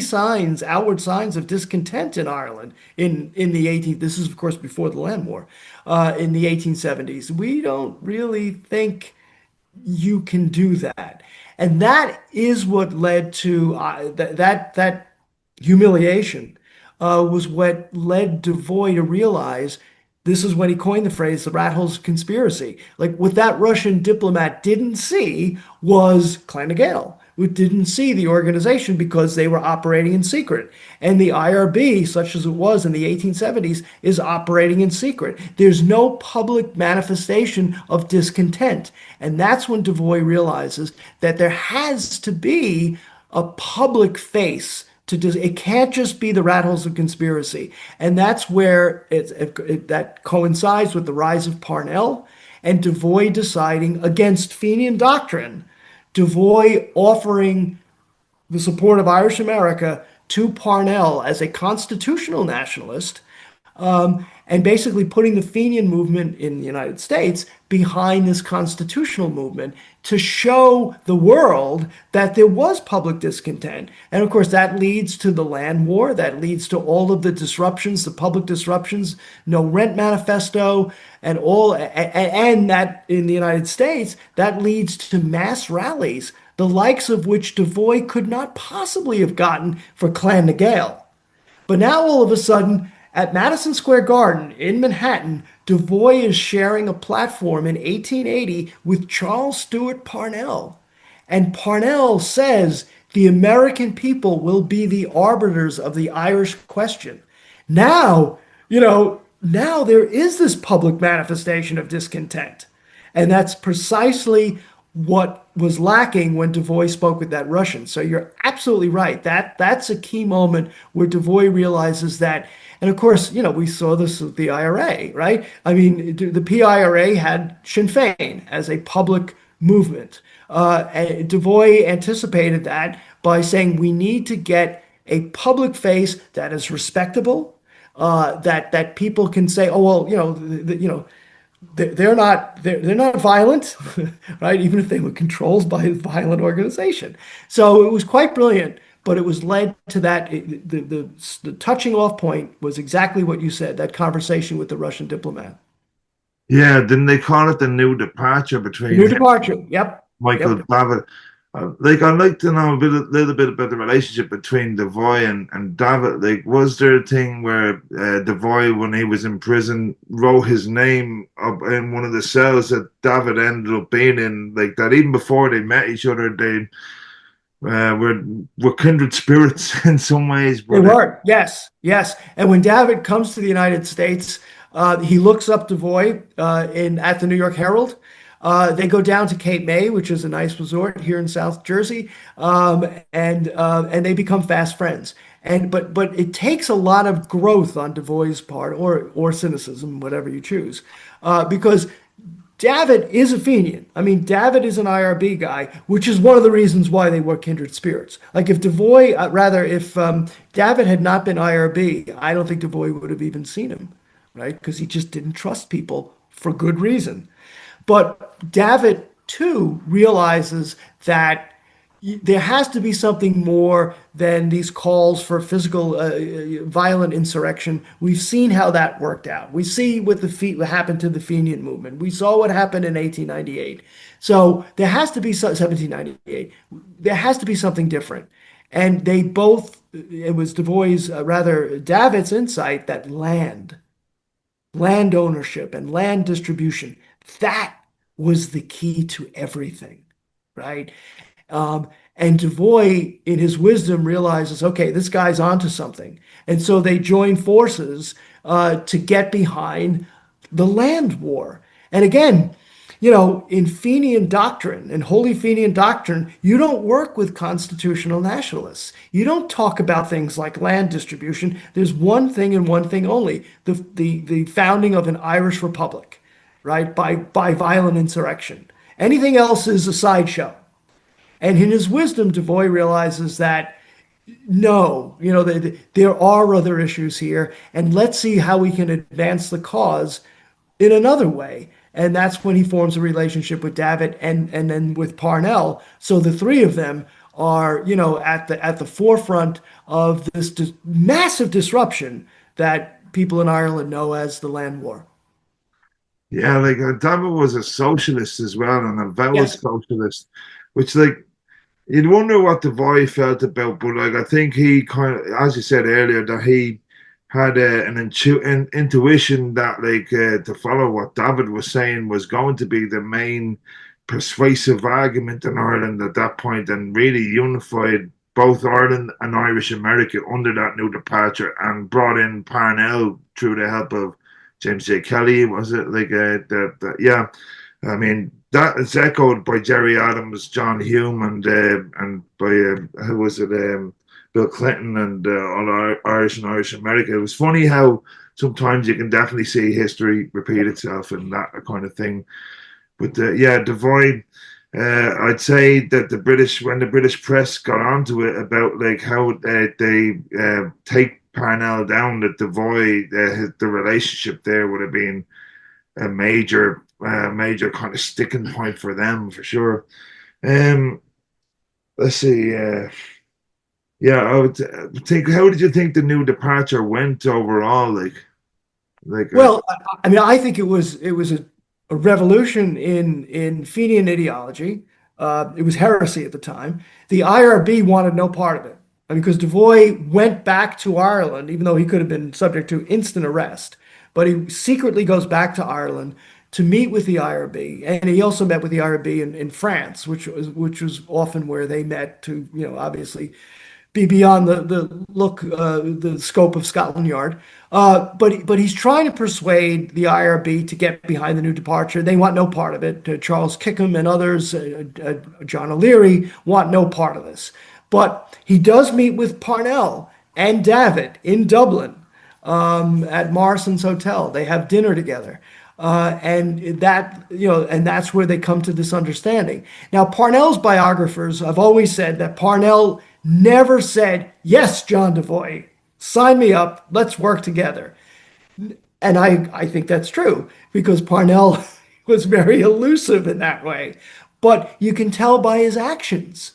outward signs of discontent in Ireland in the 18th. This is, of course, before the Land War, in the 1870s. We don't really think you can do that. And that is what led to that humiliation, was what led Devoy to realize this is when he coined the phrase the rat holes conspiracy. Like what that Russian diplomat didn't see was Clan Gael, who didn't see the organization because they were operating in secret. And the IRB, such as it was in the 1870s, is operating in secret. There's no public manifestation of discontent. And that's when Devoy realizes that there has to be a public face it can't just be the rat holes of conspiracy. And that's where that coincides with the rise of Parnell and Devoy deciding against Fenian doctrine, Devoy offering the support of Irish America to Parnell as a constitutional nationalist, and basically putting the Fenian movement in the United States behind this constitutional movement to show the world that there was public discontent. And of course, that leads to the land war, that leads to all of the disruptions, the public disruptions, no rent manifesto, and that in the United States, that leads to mass rallies, the likes of which Devoy could not possibly have gotten for Clan na Gael. But now all of a sudden, at Madison Square Garden in Manhattan, Devoy is sharing a platform in 1880 with Charles Stewart Parnell. And Parnell says the American people will be the arbiters of the Irish question. Now, now there is this public manifestation of discontent. And that's precisely what was lacking when Devoy spoke with that Russian. So you're absolutely right. That's a key moment where Devoy realizes that. And of course, we saw this with the IRA, right? I mean, the PIRA had Sinn Féin as a public movement. And Devoy anticipated that by saying we need to get a public face that is respectable, that people can say, oh well, they're not violent, right? Even if they were controlled by a violent organization. So it was quite brilliant, but it was led to that. The touching off point was exactly what you said, that conversation with the Russian diplomat. Yeah, didn't they call it the new departure between New him departure. Yep. Michael Yep. David? Like, I'd like to know little bit about the relationship between Devoy and David. Like, was there a thing where Devoy, when he was in prison, wrote his name up in one of the cells that David ended up being in? Like that, even before they met each other, they were kindred spirits in some ways. They But were. Yes. Yes. And when David comes to the United States, he looks up Devoy in at the New York Herald. They go down to Cape May, which is a nice resort here in South Jersey, and they become fast friends. But it takes a lot of growth on Devoy's part, or cynicism, whatever you choose, because David is a Fenian. I mean, David is an IRB guy, which is one of the reasons why they were kindred spirits. Like if Devoy, rather, if David had not been IRB, I don't think Devoy would have even seen him, right? Because he just didn't trust people for good reason. But David, too, realizes that there has to be something more than these calls for physical, violent insurrection. We've seen how that worked out. We see what what happened to the Fenian movement. We saw what happened in 1898. So there has to be 1798. There has to be something different. And they both, it was Devoy's, rather David's insight that land ownership and land distribution, that was the key to everything, right? And Devoy, in his wisdom, realizes, okay, this guy's onto something. And so they join forces to get behind the land war. And again, in Fenian doctrine and Holy Fenian doctrine, you don't work with constitutional nationalists. You don't talk about things like land distribution. There's one thing and one thing only, the founding of an Irish republic, right, by violent insurrection. Anything else is a sideshow. And in his wisdom, Devoy realizes that no, there are other issues here, and let's see how we can advance the cause in another way. And that's when he forms a relationship with David and then with Parnell. So the three of them are, at the forefront of this massive disruption that people in Ireland know as the Land War. yeah, like David was a socialist as well, and a avowed Yes. socialist, which like you'd wonder what Devoy felt about, but like I think he kind of, as you said earlier, that he had an intuition that like to follow what David was saying was going to be the main persuasive argument in Ireland at that point, and really unified both Ireland and Irish America under that new departure, and brought in Parnell through the help of James J. Kelly. Was it like yeah? I mean, that is echoed by Jerry Adams, John Hume, and by who was it, Bill Clinton, and all Irish and Irish America. It was funny how sometimes you can definitely see history repeat itself and that kind of thing. But yeah, Devoy. I'd say that when the British press got onto it about like how they take Parnell down, that Devoy, the relationship there would have been a major kind of sticking point for them for sure. Um, let's see. Yeah, I would think. How did you think the new departure went overall? Like, Well, I mean, I think it was a revolution in Fenian ideology. It was heresy at the time. The IRB wanted no part of it. I mean, because Devoy went back to Ireland, even though he could have been subject to instant arrest, but he secretly goes back to Ireland to meet with the IRB, and he also met with the IRB in France, which was often where they met to, obviously be beyond the scope of Scotland Yard. But he's trying to persuade the IRB to get behind the new departure. They want no part of it. Charles Kickham and others, John O'Leary, want no part of this. But he does meet with Parnell and Davitt in Dublin at Morrison's Hotel. They have dinner together. And that's where they come to this understanding. Now, Parnell's biographers have always said that Parnell never said, "Yes, John Devoy, sign me up, let's work together." And I think that's true because Parnell was very elusive in that way. But you can tell by his actions.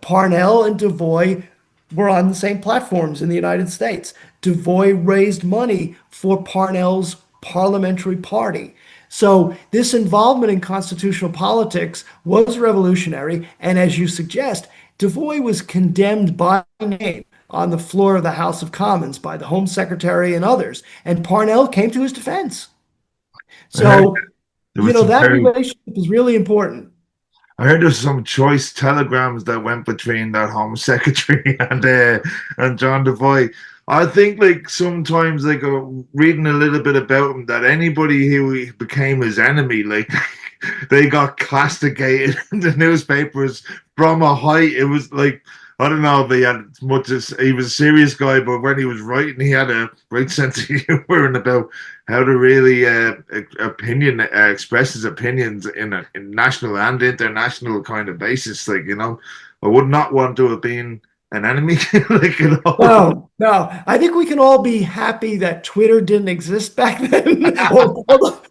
Parnell and Devoy were on the same platforms in the United States. Devoy raised money for Parnell's parliamentary party. So this involvement in constitutional politics was revolutionary. And as you suggest, Devoy was condemned by name on the floor of the House of Commons by the Home Secretary and others. And Parnell came to his defense. I heard So, there was some that very relationship is really important. I heard there's some choice telegrams that went between that Home Secretary and John Devoy. I think like sometimes like reading a little bit about him that anybody who became his enemy, like they got castigated in the newspapers from a height. It was like I don't know if he had as much as he was a serious guy, but when he was writing, he had a great sense of humor and about how to really express his opinions in a national and international kind of basis. Like I would not want to have been an enemy. No, no. I think we can all be happy that Twitter didn't exist back then.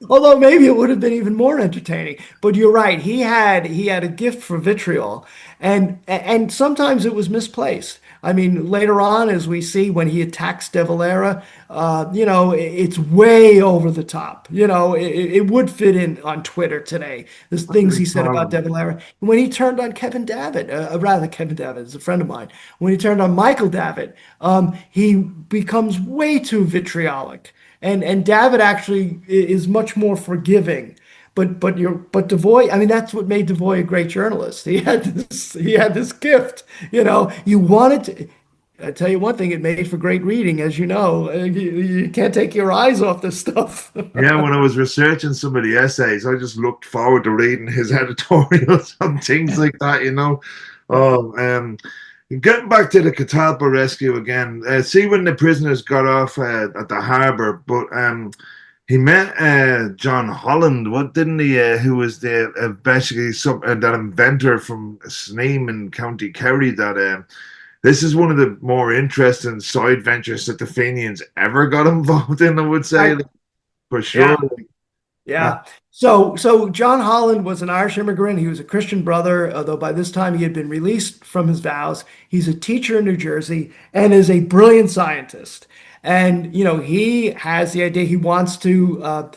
Although maybe it would have been even more entertaining. But you're right. He had a gift for vitriol, and sometimes it was misplaced. I mean, later on, as we see when he attacks De Valera, it's way over the top. It would fit in on Twitter today. There's things he said about De Valera. When he turned on Kevin Davitt, rather Kevin Davitt is a friend of mine. When he turned on Michael Davitt, he becomes way too vitriolic. And Davitt actually is much more forgiving. But Devoy, I mean, that's what made Devoy a great journalist. He had this gift. You wanted to. I tell you one thing, it made for great reading, as you know. You can't take your eyes off this stuff. Yeah, when I was researching some of the essays, I just looked forward to reading his editorials and things like that. Oh, getting back to the Catalpa rescue again, see when the prisoners got off at the harbour, but he met John Holland, what didn't he? Who was the basically that inventor from Sneem in County Kerry. That this is one of the more interesting side ventures that the Fenians ever got involved in. I would say, Right. for sure. Yeah. Yeah. So John Holland was an Irish immigrant. He was a Christian brother, although by this time he had been released from his vows. He's a teacher in New Jersey and is a brilliant scientist. And he has the idea he wants to.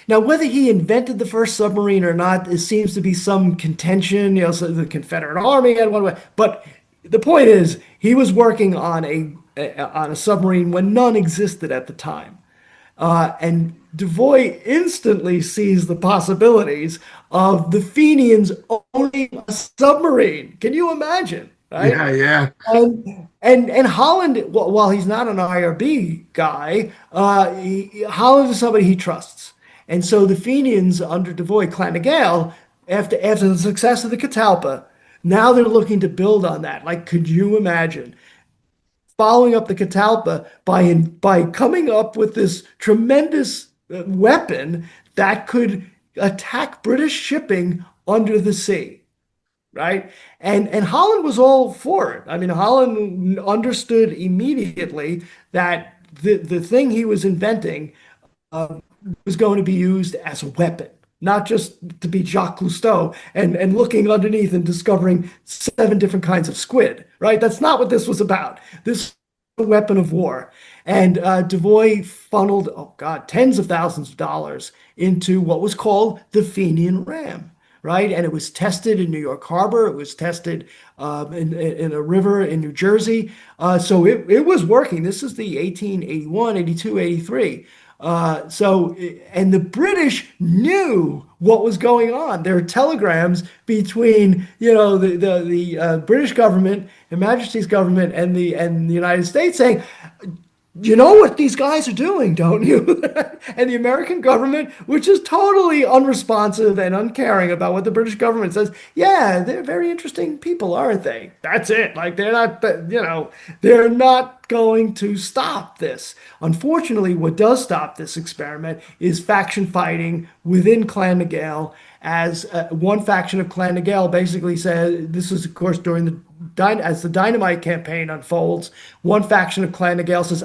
Now, whether he invented the first submarine or not, it seems to be some contention. So the Confederate Army had one way, but the point is he was working on a submarine when none existed at the time. And Devoy instantly sees the possibilities of the Fenians owning a submarine. Can you imagine? Right? Yeah, yeah, And Holland, while he's not an IRB guy, Holland is somebody he trusts. And so the Fenians under Devoy, Clan na Gael, after the success of the Catalpa, now they're looking to build on that. Like, could you imagine following up the Catalpa by coming up with this tremendous weapon that could attack British shipping under the sea, right? And Holland was all for it. I mean, Holland understood immediately that the thing he was inventing was going to be used as a weapon, not just to be Jacques Cousteau and looking underneath and discovering 7 different kinds of squid, right? That's not what this was about. This was a weapon of war. And Devoy funneled, oh God, tens of thousands of dollars into what was called the Fenian ram, right? And it was tested in New York Harbor. It was tested in a river in New Jersey. So it was working. This is the 1881, 82, 83. And the British knew what was going on. There are telegrams between, the British government, Her Majesty's government, and the United States saying, you know what these guys are doing, don't you? And the American government, which is totally unresponsive and uncaring about what the British government says, yeah, they're very interesting people, aren't they? That's it. Like they're not going to stop this. Unfortunately, what does stop this experiment is faction fighting within Clan na Gael, as one faction of Clan na Gael basically said, this is of course during as the dynamite campaign unfolds, one faction of Clan na Gael says,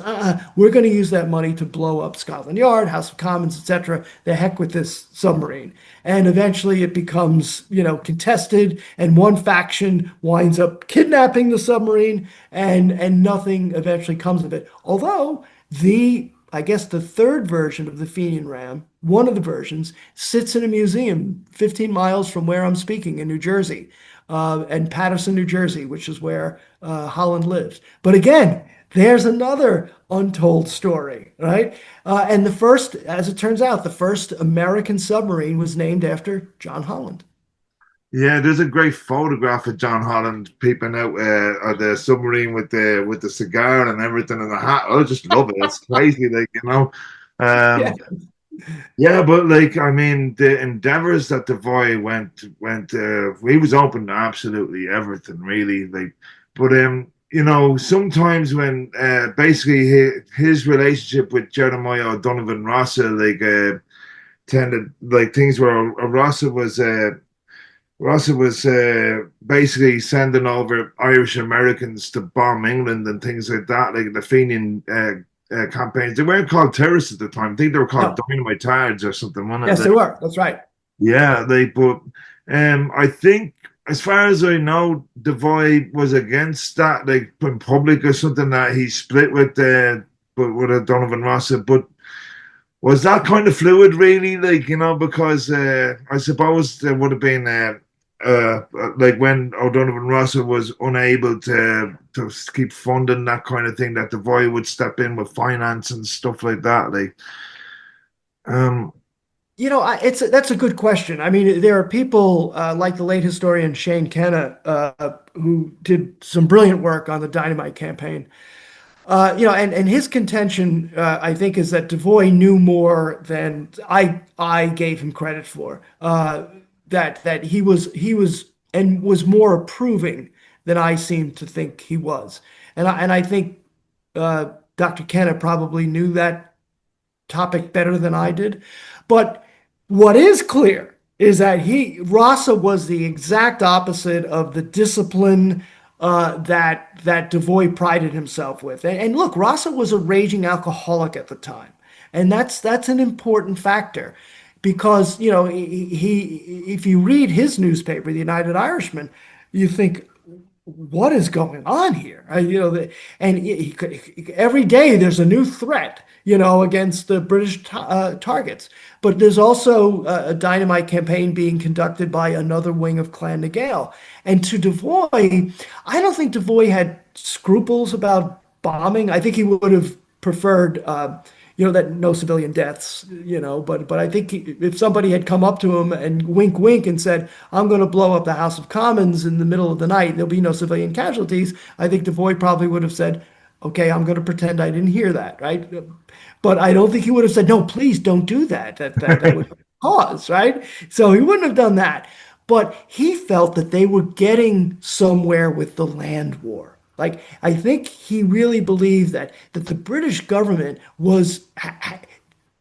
we're going to use that money to blow up Scotland Yard, House of Commons, etc. The heck with this submarine. And eventually it becomes, contested, and one faction winds up kidnapping the submarine, and nothing eventually comes of it. Although I guess the third version of the Fenian ram, one of the versions, sits in a museum 15 miles from where I'm speaking in New Jersey, and Paterson, New Jersey, which is where Holland lives. But again, there's another untold story, right? And as it turns out, the first American submarine was named after John Holland. Yeah, there's a great photograph of John Holland peeping out of the submarine with the cigar and everything in the hat. I just love it. It's crazy, Yeah. Um, yeah, but I mean, the endeavors that Devoy he was open to absolutely everything, really. But sometimes when basically his relationship with Jeremiah O'Donovan Rossa, tended things where Rossa was basically sending over Irish Americans to bomb England and things like that, like the Fenian campaigns. They weren't called terrorists at the time. I think they were called No. dynamite tards or something, wasn't it? Yes, they were. That's right. Yeah, but I think, as far as I know, Devoy was against that, like in public or something, that he split with Donovan Rossa. But was that kind of fluid, really? Because I suppose there would have been when O'Donovan Rossa was unable to keep funding that kind of thing, that Devoy would step in with finance and stuff like that. Um, That's a good question. I mean, there are people like the late historian Shane Kenna who did some brilliant work on the dynamite campaign. And his contention, I think, is that Devoy knew more than I gave him credit for. That he was and was more approving than I seemed to think he was. And I think Dr. Kenna probably knew that topic better than I did. But what is clear is that Rossa was the exact opposite of the discipline that Devoy prided himself with. And look, Rossa was a raging alcoholic at the time, and that's an important factor, because if you read his newspaper, the United Irishman, you think, what is going on here? Every day there's a new threat, against the British targets. But there's also a dynamite campaign being conducted by another wing of Clan na Gael. And to Devoy, I don't think Devoy had scruples about bombing. I think he would have preferred, that no civilian deaths, but I think if somebody had come up to him and wink, wink and said, I'm going to blow up the House of Commons in the middle of the night, there'll be no civilian casualties, I think Devoy probably would have said, okay, I'm going to pretend I didn't hear that, right? But I don't think he would have said, no, please don't do that. That would cause, right? So he wouldn't have done that. But he felt that they were getting somewhere with the land war. I think he really believed that the British government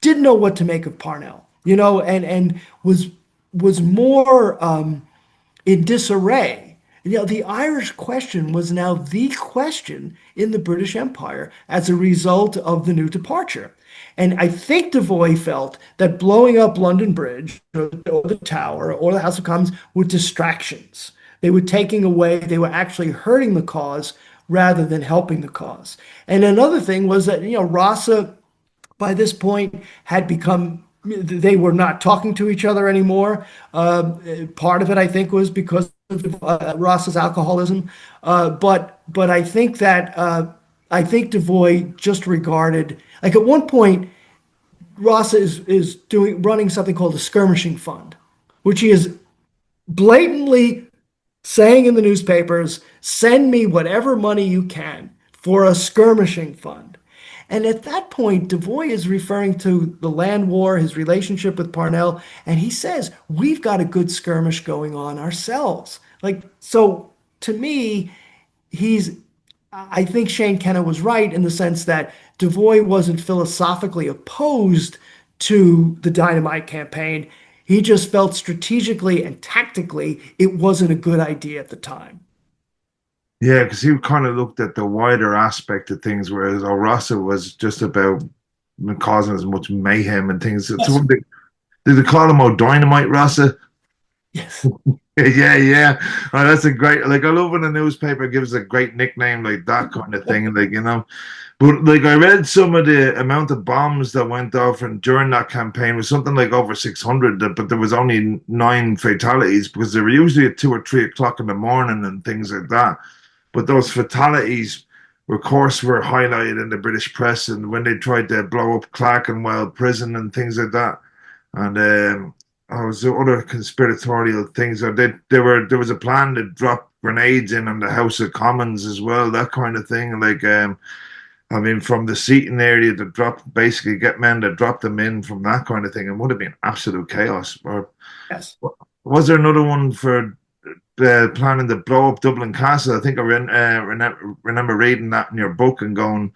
didn't know what to make of Parnell, and was more in disarray. The Irish question was now the question in the British Empire as a result of the new departure. And I think Devoy felt that blowing up London Bridge or the Tower or the House of Commons were distractions. They were taking away, they were actually hurting the cause rather than helping the cause. And another thing was that, Rosser by this point had become they were not talking to each other anymore. Part of it, I think, was because of Ross's alcoholism. But I think Devoy just regarded like at one point Ross is doing running something called a skirmishing fund, which he is blatantly saying in the newspapers, send me whatever money you can for a skirmishing fund. And at that point, Devoy is referring to the land war, his relationship with Parnell, and he says, we've got a good skirmish going on ourselves. So to me, I think Shane Kenna was right in the sense that Devoy wasn't philosophically opposed to the dynamite campaign. He just felt strategically and tactically it wasn't a good idea at the time. Yeah, because he kind of looked at the wider aspect of things, whereas O'Rossa was just about causing as much mayhem and things. So Yes. did they call him O'Dynamite Rossa? Yes. Yeah, yeah. Oh, that's a great. Like I love when a newspaper gives a great nickname like that kind of thing. But like I read some of the amount of bombs that went off and during that campaign was something like over 600, but there was only 9 fatalities because they were usually at 2 or 3 o'clock in the morning and things like that. But those fatalities, of course, were highlighted in the British press and when they tried to blow up Clerkenwell prison and things like that. And I was other conspiratorial things. There was a plan to drop grenades in on the House of Commons as well, that kind of thing. I mean, from the seating area to basically get men to drop them in from that kind of thing. It would have been absolute chaos. Or Yes. was there another one for planning to blow up Dublin Castle? I think remember reading that in your book and going,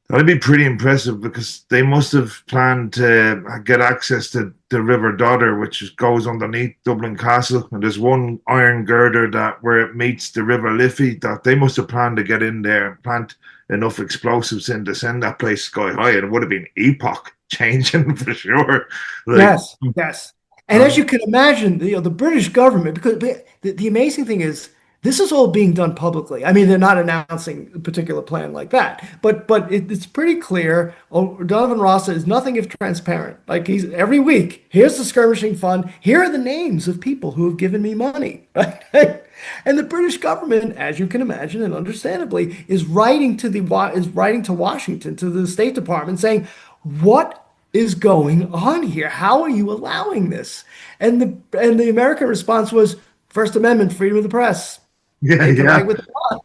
that'd be pretty impressive because they must have planned to get access to the River Dodder, which goes underneath Dublin Castle. And there's one iron girder that where it meets the River Liffey that they must have planned to get in there and plant enough explosives in to send that place sky high. And it would have been epoch changing for sure. Like, Yes. Yes. And as you can imagine, the British government, because the amazing thing is, this is all being done publicly. I mean, they're not announcing a particular plan like that, but it's pretty clear. Oh, Donovan Rossa is nothing if transparent. Like he's every week, here's the skirmishing fund. Here are the names of people who have given me money. Right? And the British government, as you can imagine, and understandably, is writing to Washington, to the State Department, saying, "What is going on here? How are you allowing this?" And the American response was First Amendment, freedom of the press. yeah, Take the yeah, rag with the rod.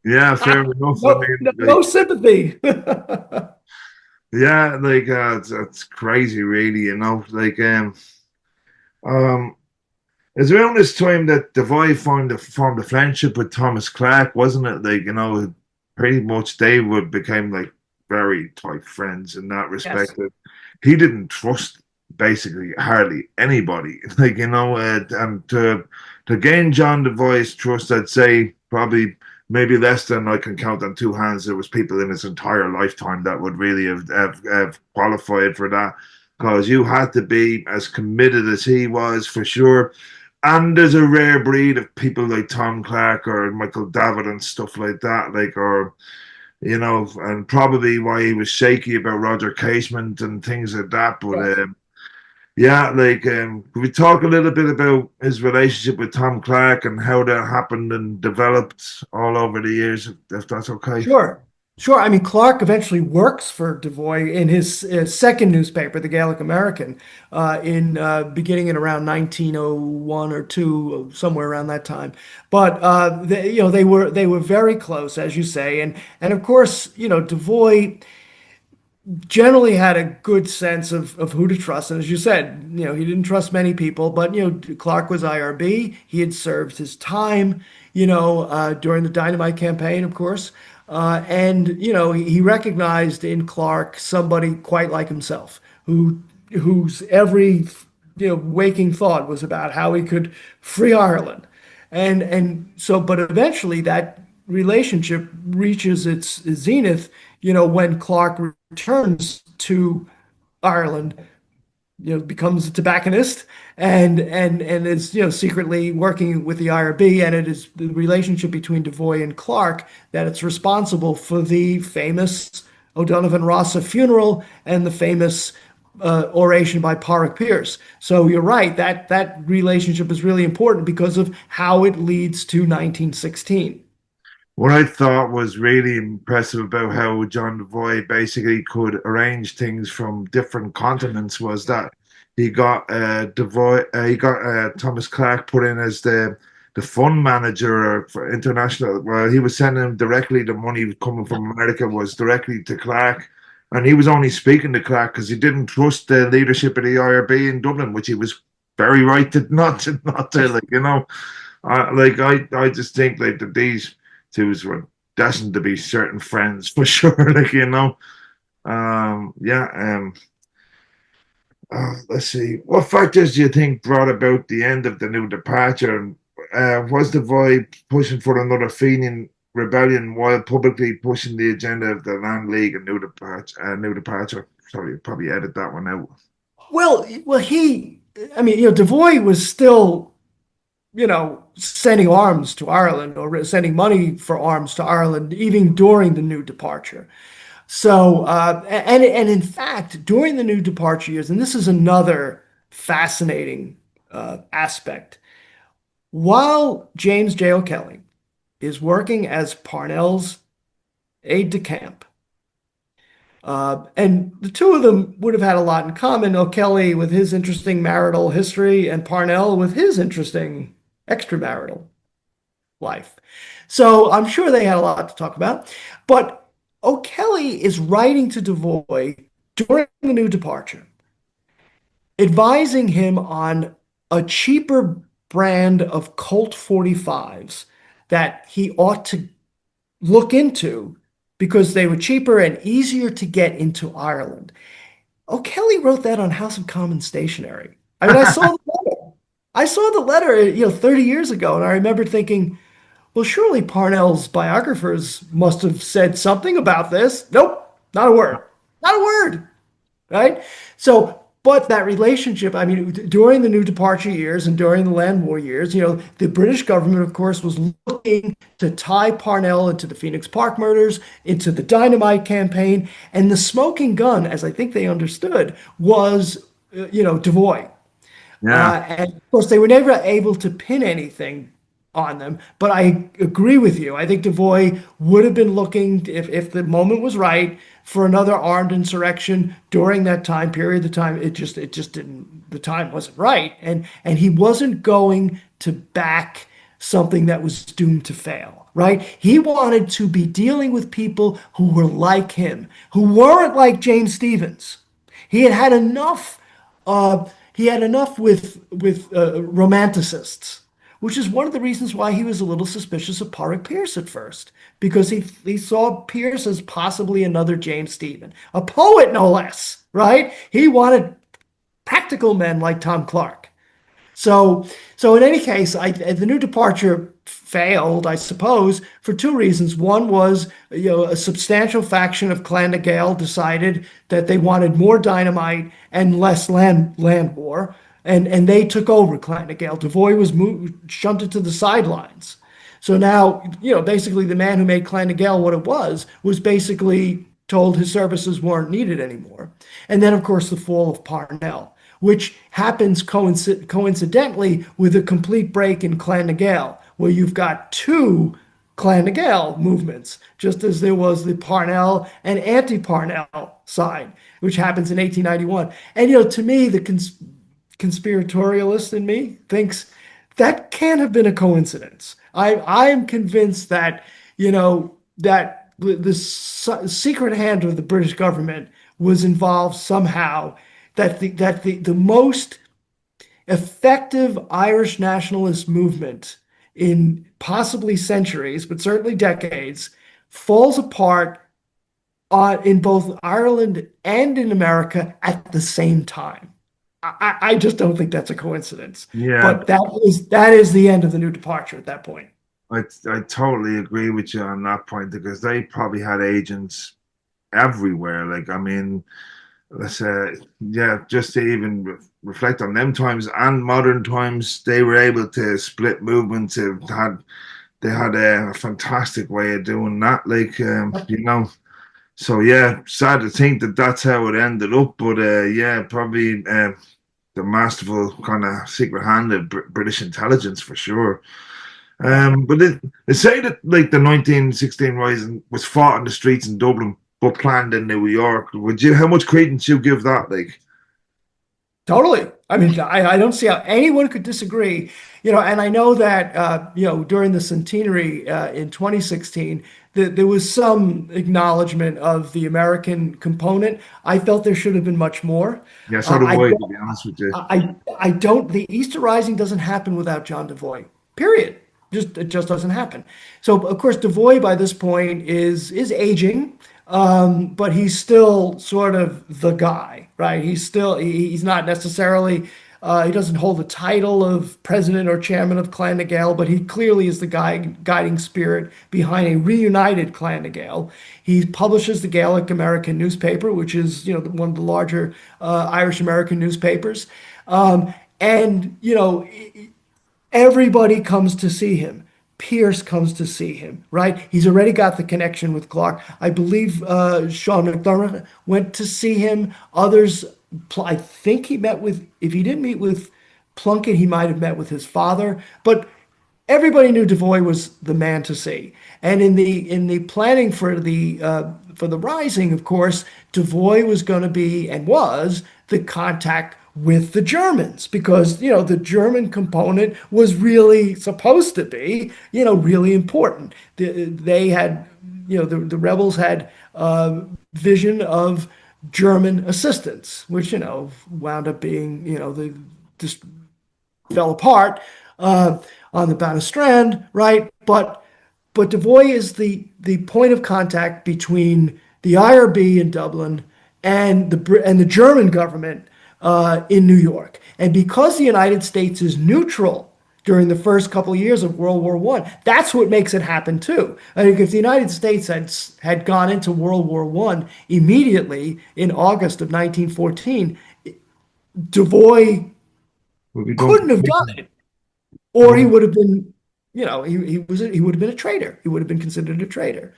yeah, fair enough. I No, mean, no, no sympathy. yeah, it's crazy, really, um, it's around this time that Devoy formed a friendship with Thomas Clark, wasn't it? Pretty much they would became like very tight friends in that Yes, respect. He didn't trust basically hardly anybody, and to gain John Devoy's trust, I'd say probably maybe less than I can count on 2 hands. There was people in his entire lifetime that would really have qualified for that because you had to be as committed as he was for sure. And there's a rare breed of people like Tom Clark or Michael Davitt and stuff like that, and probably why he was shaky about Roger Casement and things like that. But yes. yeah, could we talk a little bit about his relationship with Tom Clark and how that happened and developed all over the years, if that's okay? Sure. Sure. I mean, Clark eventually works for Devoy in his second newspaper, the Gaelic American, in beginning in around 1901 or two, somewhere around that time. But they were very close, as you say, and of course, Devoy generally had a good sense of who to trust. And as you said, he didn't trust many people, but, Clark was IRB. He had served his time, during the dynamite campaign, of course. He recognized in Clark somebody quite like himself, whose every waking thought was about how he could free Ireland. And so, but eventually that relationship reaches its zenith, when Clark returns to Ireland, becomes a tobacconist and is, secretly working with the IRB. And it is the relationship between Devoy and Clark that it's responsible for the famous O'Donovan Rossa funeral and the famous oration by Pádraig Pearse. So you're right, that relationship is really important because of how it leads to 1916. What I thought was really impressive about how John Devoy basically could arrange things from different continents was that he got Thomas Clark put in as the fund manager for international. Well, he was sending him directly the money coming from America was directly to Clark, and he was only speaking to Clark because he didn't trust the leadership of the IRB in Dublin, which he was very right to not to I just think like that these twos were destined to be certain friends for sure. Yeah. Let's see. What factors do you think brought about the end of the New Departure? And was the void pushing for another Fenian rebellion while publicly pushing the agenda of the Land League and New Departure? New Departure. Sorry, probably edit that one out. Well, I mean, Devoy was still, sending arms to Ireland or sending money for arms to Ireland even during the New Departure. So, and in fact, during the New Departure years, and this is another fascinating aspect, while James J. O'Kelly is working as Parnell's aide de camp, and the two of them would have had a lot in common. O'Kelly with his interesting marital history, and Parnell with his interesting extramarital life. So I'm sure they had a lot to talk about. But O'Kelly is writing to Devoy during the New Departure, advising him on a cheaper brand of Colt 45s that he ought to look into because they were cheaper and easier to get into Ireland. O'Kelly wrote that on House of Commons stationery. I mean, I saw the letter. I saw the letter, 30 years ago, and I remember thinking, well, surely Parnell's biographers must have said something about this. Nope, not a word. Not a word. Right? So, but that relationship, I mean, during the New Departure years and during the Land War years, the British government, of course, was looking to tie Parnell into the Phoenix Park murders, into the dynamite campaign, and the smoking gun, as I think they understood, was, Devoy. Yeah. And of course, they were never able to pin anything on them. But I agree with you. I think Devoy would have been looking, if the moment was right, for another armed insurrection during that time period. It just didn't. The time wasn't right, and he wasn't going to back something that was doomed to fail. Right? He wanted to be dealing with people who were like him, who weren't like James Stevens. He had had enough. He had enough with romanticists, which is one of the reasons why he was a little suspicious of Pádraig Pearse at first, because he saw Pearse as possibly another James Stephen, a poet no less, right? He wanted practical men like Tom Clark. So in any case, the New Departure failed, I suppose, for two reasons. One was, a substantial faction of Clan na Gael decided that they wanted more dynamite and less land war, and they took over Clan na Gael. Devoy was shunted to the sidelines. So now, basically the man who made Clan na Gael what it was basically told his services weren't needed anymore. And then, of course, the fall of Parnell, which happens coincidentally with a complete break in Clan na Gael, where you've got two Clan na Gael movements, just as there was the Parnell and anti-Parnell side, which happens in 1891. And, to me, the conspiratorialist in me thinks that can't have been a coincidence. I am convinced that, that the secret hand of the British government was involved somehow, that the most effective Irish nationalist movement in possibly centuries, but certainly decades, falls apart in both Ireland and in America at the same time. I just don't think that's a coincidence. Yeah, But that is the end of the new departure at that point. I totally agree with you on that point because they probably had agents everywhere. Like, I mean, let's yeah, just to even reflect on them times and modern times, they were able to split movements. They had a fantastic way of doing that. Like, you know, so yeah, sad to think that that's how it ended up. But yeah, probably the masterful kind of secret hand of British intelligence for sure. Yeah. But they say that like the 1916 rising was fought in the streets in Dublin, but planned in New York. Would you? How much credence you give that? Like, Totally. I mean, I don't see how anyone could disagree. And I know that, during the centenary in 2016, there was some acknowledgement of the American component. I felt there should have been much more. yeah, Uh, sort of I way to don't, be honest with you. I don't, the Easter Rising doesn't happen without John Devoy, period. It just doesn't happen. So of course, Devoy by this point is aging, but he's still sort of the guy, right? He's not necessarily he doesn't hold the title of president or chairman of Clan na Gael, but he clearly is the guiding spirit behind a reunited Clan na Gael. He publishes the Gaelic American newspaper, which is one of the larger Irish American newspapers, and everybody comes to see him. Pierce comes to see him, right? He's already got the connection with Clark. I believe Sean McDermott went to see him. Others, I think he met with, if he didn't meet with Plunkett, he might have met with his father. But everybody knew Devoy was the man to see. And in the planning for the Rising, of course, Devoy was going to be and was the contact with the Germans because the German component was really supposed to be really important. They had the rebels had vision of German assistance, which wound up being the just fell apart on the Banner Strand, right? But Devoy is the point of contact between the IRB in Dublin and the German government in New York. And because the United States is neutral during the first couple of years of World War One, that's what makes it happen too. I think if the United States had gone into World War One immediately in August of 1914, Devoy We'll be done. couldn't have done it, or he would have been, he would have been a traitor. He would have been considered a traitor.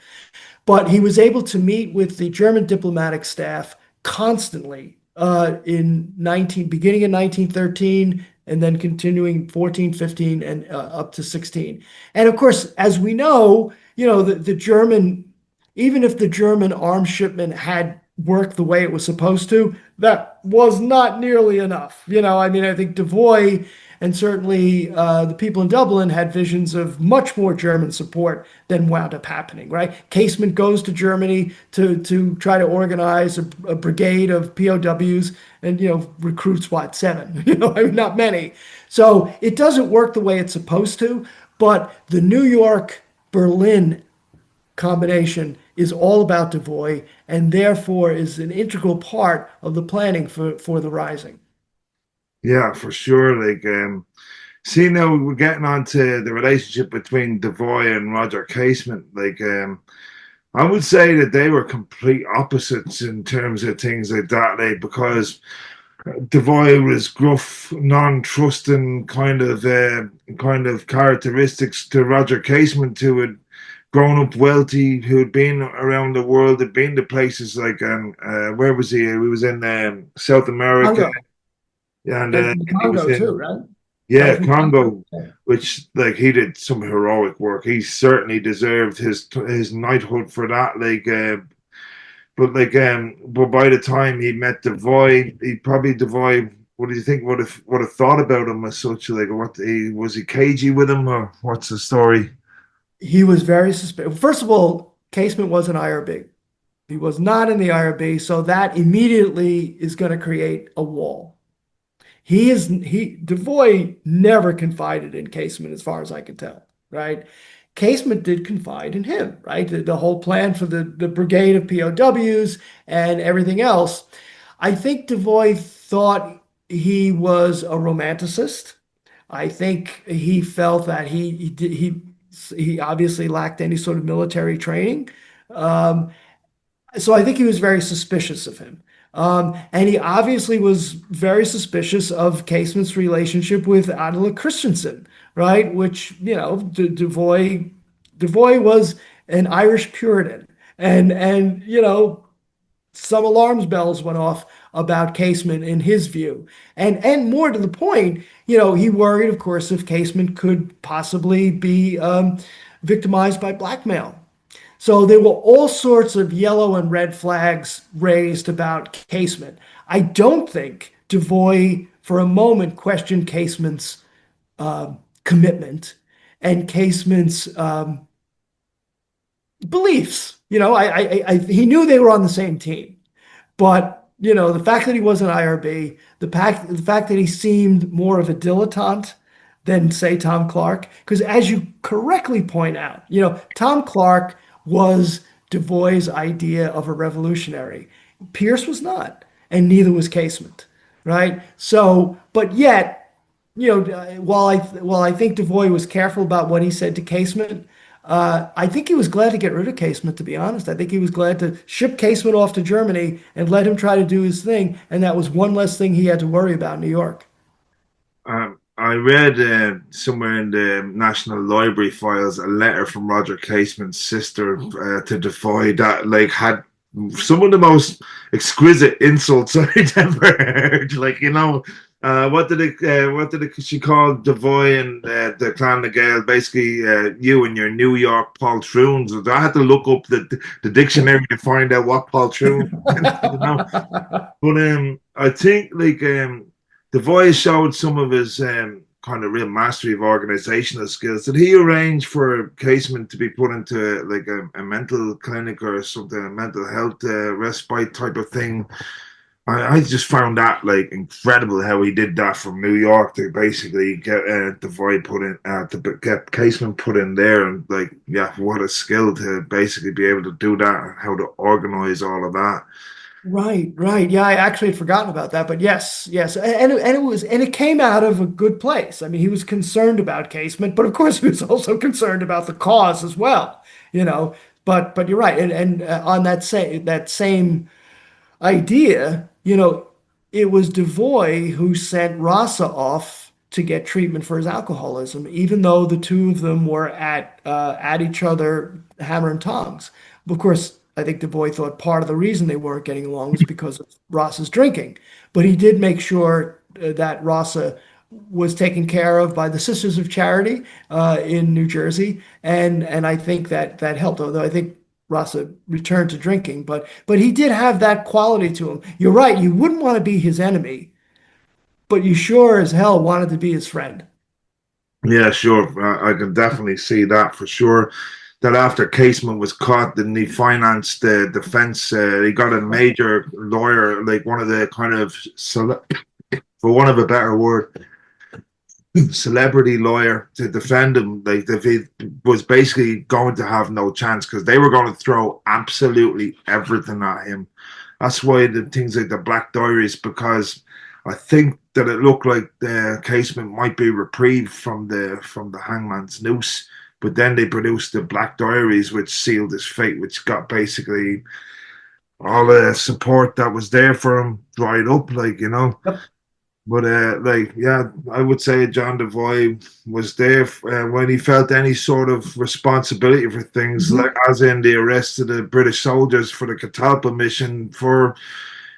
But he was able to meet with the German diplomatic staff constantly beginning in 1913 and then continuing 14, 15, and up to 16. And of course, as we know, the German, even if the German arms shipment had worked the way it was supposed to, that was not nearly enough. I mean, I think Devoy and certainly the people in Dublin had visions of much more German support than wound up happening, right? Casement goes to Germany to try to organize a brigade of POWs and, recruits what, 7? I mean, not many. So it doesn't work the way it's supposed to, but the New York, Berlin combination is all about Devoy and therefore is an integral part of the planning for the Rising. Yeah, for sure. Like, see now we're getting on to the relationship between Devoy and Roger Casement. Like, I would say that they were complete opposites in terms of things like that. Like, because Devoy was gruff, non-trusting kind of characteristics to Roger Casement, who had grown up wealthy, who had been around the world, had been to places like where was he? He was in South America, Congo, and and he was Congo too, in right? That yeah was in Congo. Congo, which like he did some heroic work. He certainly deserved his knighthood for that. Like, but by the time he met Devoy, he probably Devoy. What do you think? Would have thought about him as such? Like, what he was he cagey with him, or what's the story? He was very suspicious. First of all, Casement was an IRB. He was not in the IRB, so that immediately is going to create a wall. Devoy never confided in Casement as far as I can tell, right? Casement did confide in him, right? The whole plan for the brigade of POWs and everything else. I think Devoy thought he was a romanticist. I think he felt that he obviously lacked any sort of military training. Um, so I think he was very suspicious of him. And he obviously was very suspicious of Casement's relationship with Adela Christensen, right? Which, Devoy was an Irish Puritan. And some alarms bells went off about Casement in his view. And more to the point, he worried, of course, if Casement could possibly be victimized by blackmail. So there were all sorts of yellow and red flags raised about Casement. I don't think Devoy for a moment questioned Casement's commitment and Casement's beliefs. He knew they were on the same team. But, the fact that he was an IRB, the fact that he seemed more of a dilettante than, say, Tom Clark, because as you correctly point out, Tom Clark was Devoy's idea of a revolutionary. Pierce was not, and neither was Casement, right? So, but yet, while I think Devoy was careful about what he said to Casement, I think he was glad to get rid of Casement, to be honest. I think he was glad to ship Casement off to Germany and let him try to do his thing. And that was one less thing he had to worry about in New York. I read somewhere in the National Library files a letter from Roger Casement's sister to Defoe that like had some of the most exquisite insults I'd ever heard. Like, she call Devoy and the Clan of Gael basically you and your New York poltroons. I had to look up the dictionary to find out what poltroon. But I think like Devoy showed some of his kind of real mastery of organizational skills. Did he arrange for Casement to be put into like a mental clinic or something, a mental health respite type of thing? I just found that like incredible how he did that from New York to basically get Devoy put in to get Casement put in there, and like yeah, what a skill to basically be able to do that and how to organize all of that. Right, right. Yeah, I actually had forgotten about that, but yes, yes, and it came out of a good place. I mean, he was concerned about Casement, but of course he was also concerned about the cause as well. You know, but you're right, and on that same idea, it was Devoy who sent Rasa off to get treatment for his alcoholism, even though the two of them were at each other hammer and tongs. Of course, I think Devoy thought part of the reason they weren't getting along was because of Rasa's drinking, but he did make sure that Rasa was taken care of by the Sisters of Charity in New Jersey, and I think that helped. Although I think Rasa returned to drinking, but he did have that quality to him. You're right. You wouldn't want to be his enemy, but you sure as hell wanted to be his friend. Yeah, sure. I can definitely see that for sure. That after Casement was caught, then he financed the defense. He got a major lawyer, like one of the kind of, for one of a better word, celebrity lawyer to defend him. Like if he was basically going to have no chance because they were going to throw absolutely everything at him. That's why the things like the Black Diaries, because I think that it looked like the Casement might be reprieved from the hangman's noose. But then they produced the Black Diaries, which sealed his fate, which got basically all the support that was there for him dried up, like, Yep. But like, yeah, I would say John Devoy was there when he felt any sort of responsibility for things, like Mhm. as in the arrest of the British soldiers for the Catalpa mission, for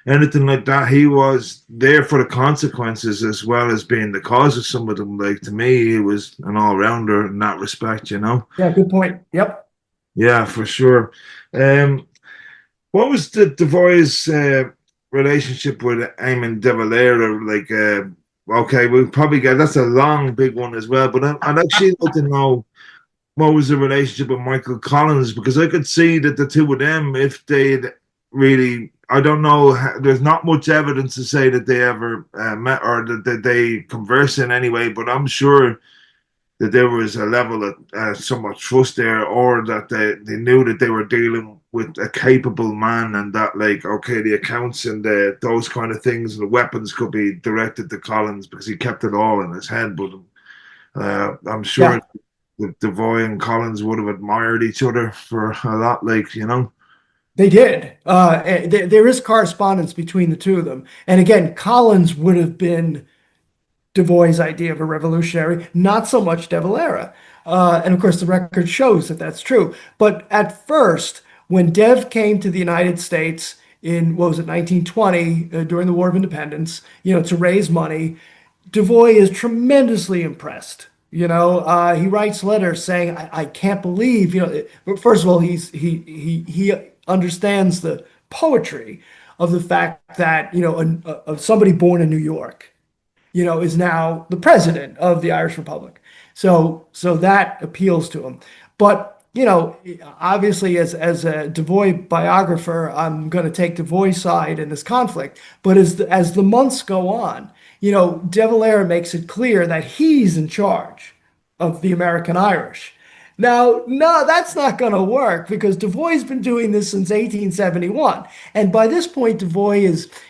anything like that. He was there for the consequences as well as being the cause of some of them. Like to me, he was an all rounder in that respect. Yeah, good point. Yep. Yeah, for sure. Um, what was the Devoy's relationship with Eamon de Valera? Like, okay, we'll probably get that's a long, big one as well. But I'd actually like to know what was the relationship with Michael Collins, because I could see that the two of them, if they'd really, I don't know, there's not much evidence to say that they ever met or that they converse in any way, but I'm sure that there was a level of somewhat trust there, or that they knew that they were dealing with a capable man, and that like okay, the accounts and those kind of things and the weapons could be directed to Collins because he kept it all in his head. But I'm sure Yeah. Devoy and Collins would have admired each other for a lot, like you know. They did. There is correspondence between the two of them. And again, Collins would have been Devoy's idea of a revolutionary, not so much De Valera. And of course, the record shows that that's true. But at first, when Dev came to the United States in, what was it, 1920, during the War of Independence, to raise money, Devoy is tremendously impressed. He writes letters saying, I can't believe, first of all, he understands the poetry of the fact that, somebody born in New York, is now the president of the Irish Republic. So that appeals to him. But, obviously as a Devoy biographer, I'm going to take Devoy's side in this conflict. But as the months go on, De Valera makes it clear that he's in charge of the American Irish. Now, no, that's not going to work because Devoy's been doing this since 1871, and by this point, Devoy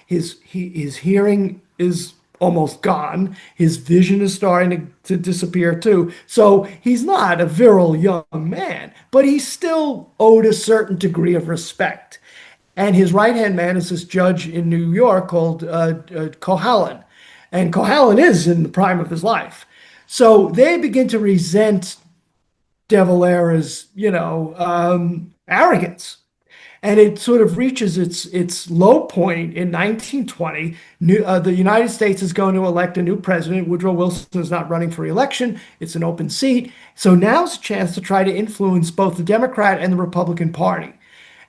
his hearing is almost gone. His vision is starting to disappear too. So he's not a virile young man, but he's still owed a certain degree of respect. And his right-hand man is this judge in New York called Cohalan. And Cohalan is in the prime of his life. So they begin to resent De Valera's, arrogance. And it sort of reaches its low point in 1920. The United States is going to elect a new president. Woodrow Wilson is not running for re-election. It's an open seat. So now's a chance to try to influence both the Democrat and the Republican Party.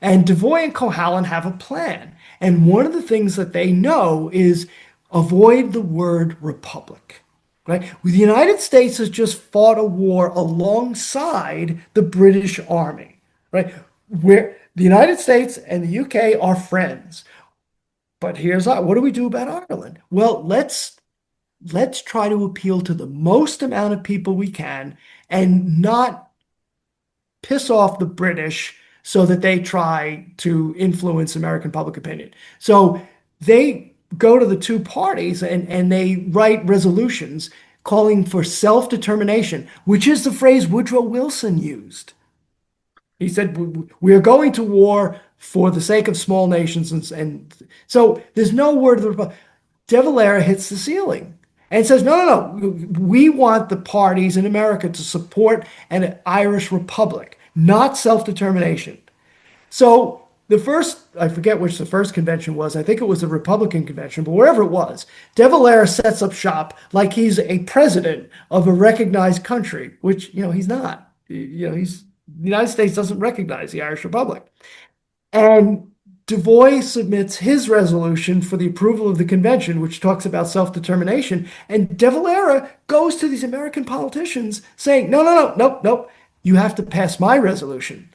And Devoy and Cohalan have a plan. And one of the things that they know is avoid the word republic. Right? The United States has just fought a war alongside the British Army, right? Where the United States and the UK are friends. But here's what do we do about Ireland? Well, let's try to appeal to the most amount of people we can and not piss off the British so that they try to influence American public opinion. So they go to the two parties and they write resolutions calling for self-determination, which is the phrase Woodrow Wilson used. He said, we are going to war for the sake of small nations. And so there's no word of the Republic. De Valera hits the ceiling and says, no. We want the parties in America to support an Irish republic, not self-determination. So I forget which the first convention was. I think it was the Republican convention, but wherever it was, De Valera sets up shop like he's a president of a recognized country, which, he's not. The United States doesn't recognize the Irish Republic. And Devoy submits his resolution for the approval of the convention, which talks about self-determination. And De Valera goes to these American politicians saying, no, you have to pass my resolution.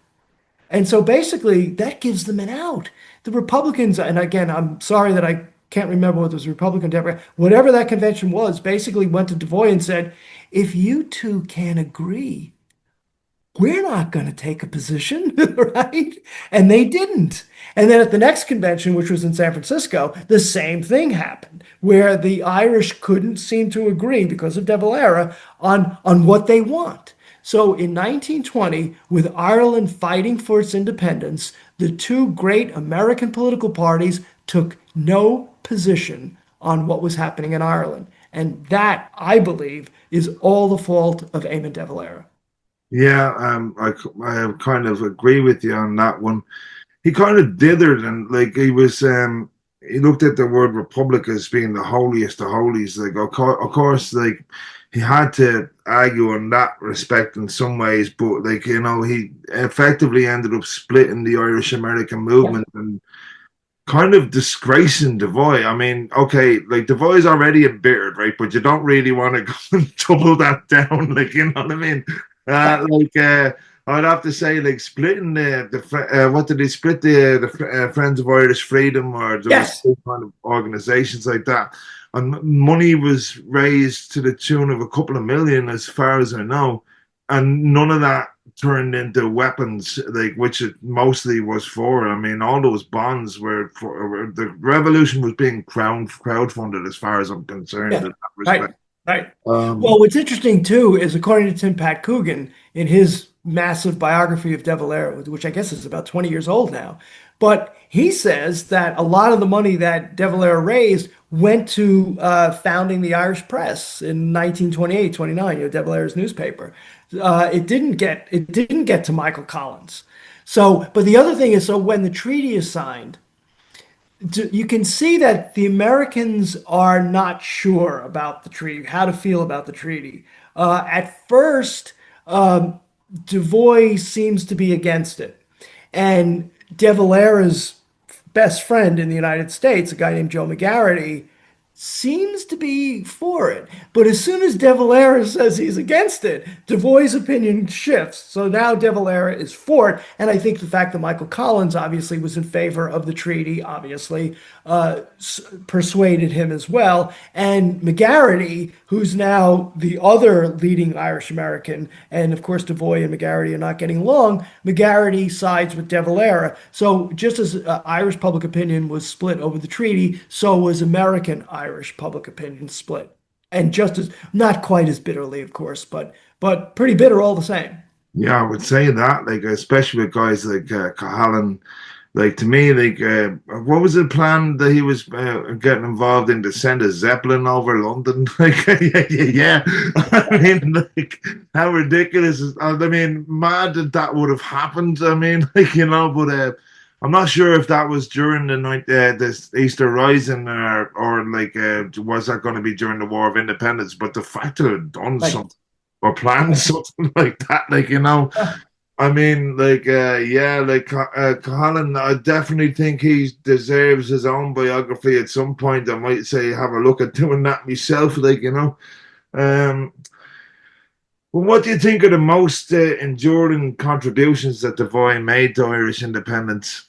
And so basically that gives them an out. The Republicans, and again, I'm sorry that I can't remember whether it was Republican, Democrat, whatever that convention was, basically went to Devoy and said, if you two can't agree, we're not going to take a position, right? And they didn't. And then at the next convention, which was in San Francisco, the same thing happened, where the Irish couldn't seem to agree because of De Valera on what they want. So in 1920, with Ireland fighting for its independence, the two great American political parties took no position on what was happening in Ireland. And that, I believe, is all the fault of Eamon de Valera. Yeah, I kind of agree with you on that one. He kind of dithered and like he looked at the word republic as being the holiest of holies. Like of course, like he had to argue in that respect in some ways, but like he effectively ended up splitting the Irish American movement and kind of disgracing Devoy. I mean, okay, like Devoy's already embittered, right? But you don't really want to go and double that down, like you know what I mean? I'd have to say, like splitting what did they split the Friends of Irish Freedom, or there was Yes. some kind of organizations like that, and money was raised to the tune of a couple of million, as far as I know, and none of that turned into weapons, like which it mostly was for. I mean, all those bonds were for the revolution was being crowdfunded, as far as I'm concerned Yeah, in that right, respect. right. Um, Well, what's interesting too is according to Tim Pat Coogan in his massive biography of De Valera, which I guess is about 20 years old now, but he says that a lot of the money that De Valera raised went to founding the Irish Press in 1928, 29, De Valera's newspaper. It didn't get to Michael Collins. So, but the other thing is, so when the treaty is signed, you can see that the Americans are not sure about the treaty, how to feel about the treaty. At first, Devoy seems to be against it. And De Valera's best friend in the United States, a guy named Joe McGarity, seems to be for it. But as soon as De Valera says he's against it, Devoy's opinion shifts. So now De Valera is for it. And I think the fact that Michael Collins obviously was in favor of the treaty, obviously, persuaded him as well. And McGarity, who's now the other leading Irish American, and of course Devoy and McGarity are not getting along, McGarity sides with De Valera. So just as Irish public opinion was split over the treaty, so was American Irish public opinion split. And just as, not quite as bitterly, of course, but pretty bitter all the same. yeah, I would say that, like especially with guys like Cahalan. Like to me, like what was the plan that he was getting involved in to send a Zeppelin over London? Like, yeah, yeah, yeah. I mean, like how ridiculous is? I mean, mad that that would have happened. I mean, like but I'm not sure if that was during the night, this Easter Rising, or like was that going to be during the War of Independence? But the fact that it done Right. something or planned something like that, like I mean, like, yeah, like Colin, I definitely think he deserves his own biography at some point. I might say have a look at doing that myself, like. Um, well, what do you think are the most enduring contributions that Devoy made to Irish independence?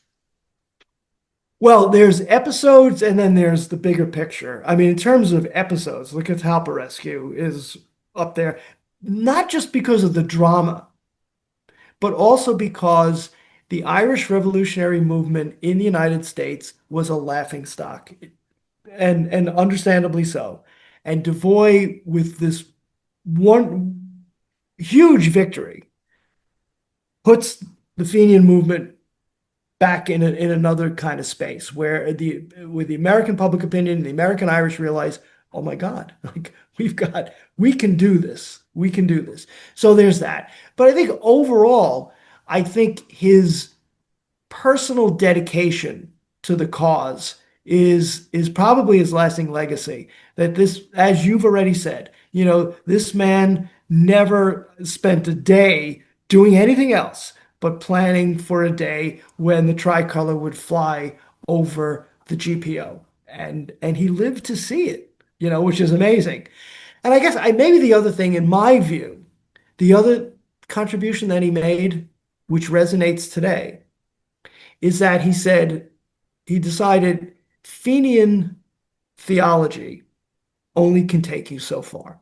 Well, there's episodes and then there's the bigger picture. I mean, in terms of episodes, the Catalpa rescue is up there, not just because of the drama, but also because the Irish Revolutionary movement in the United States was a laughingstock, and understandably so. And Devoy, with this one huge victory, puts the Fenian movement back in another kind of space where the American public opinion, the American Irish realize, oh my God, like we can do this. We can do this. So there's that. But I think overall, I think his personal dedication to the cause is probably his lasting legacy. That this, as you've already said, this man never spent a day doing anything else but planning for a day when the tricolor would fly over the GPO. And he lived to see it, which is amazing. And I guess maybe the other thing, in my view, the other contribution that he made, which resonates today, is that he decided Fenian theology only can take you so far.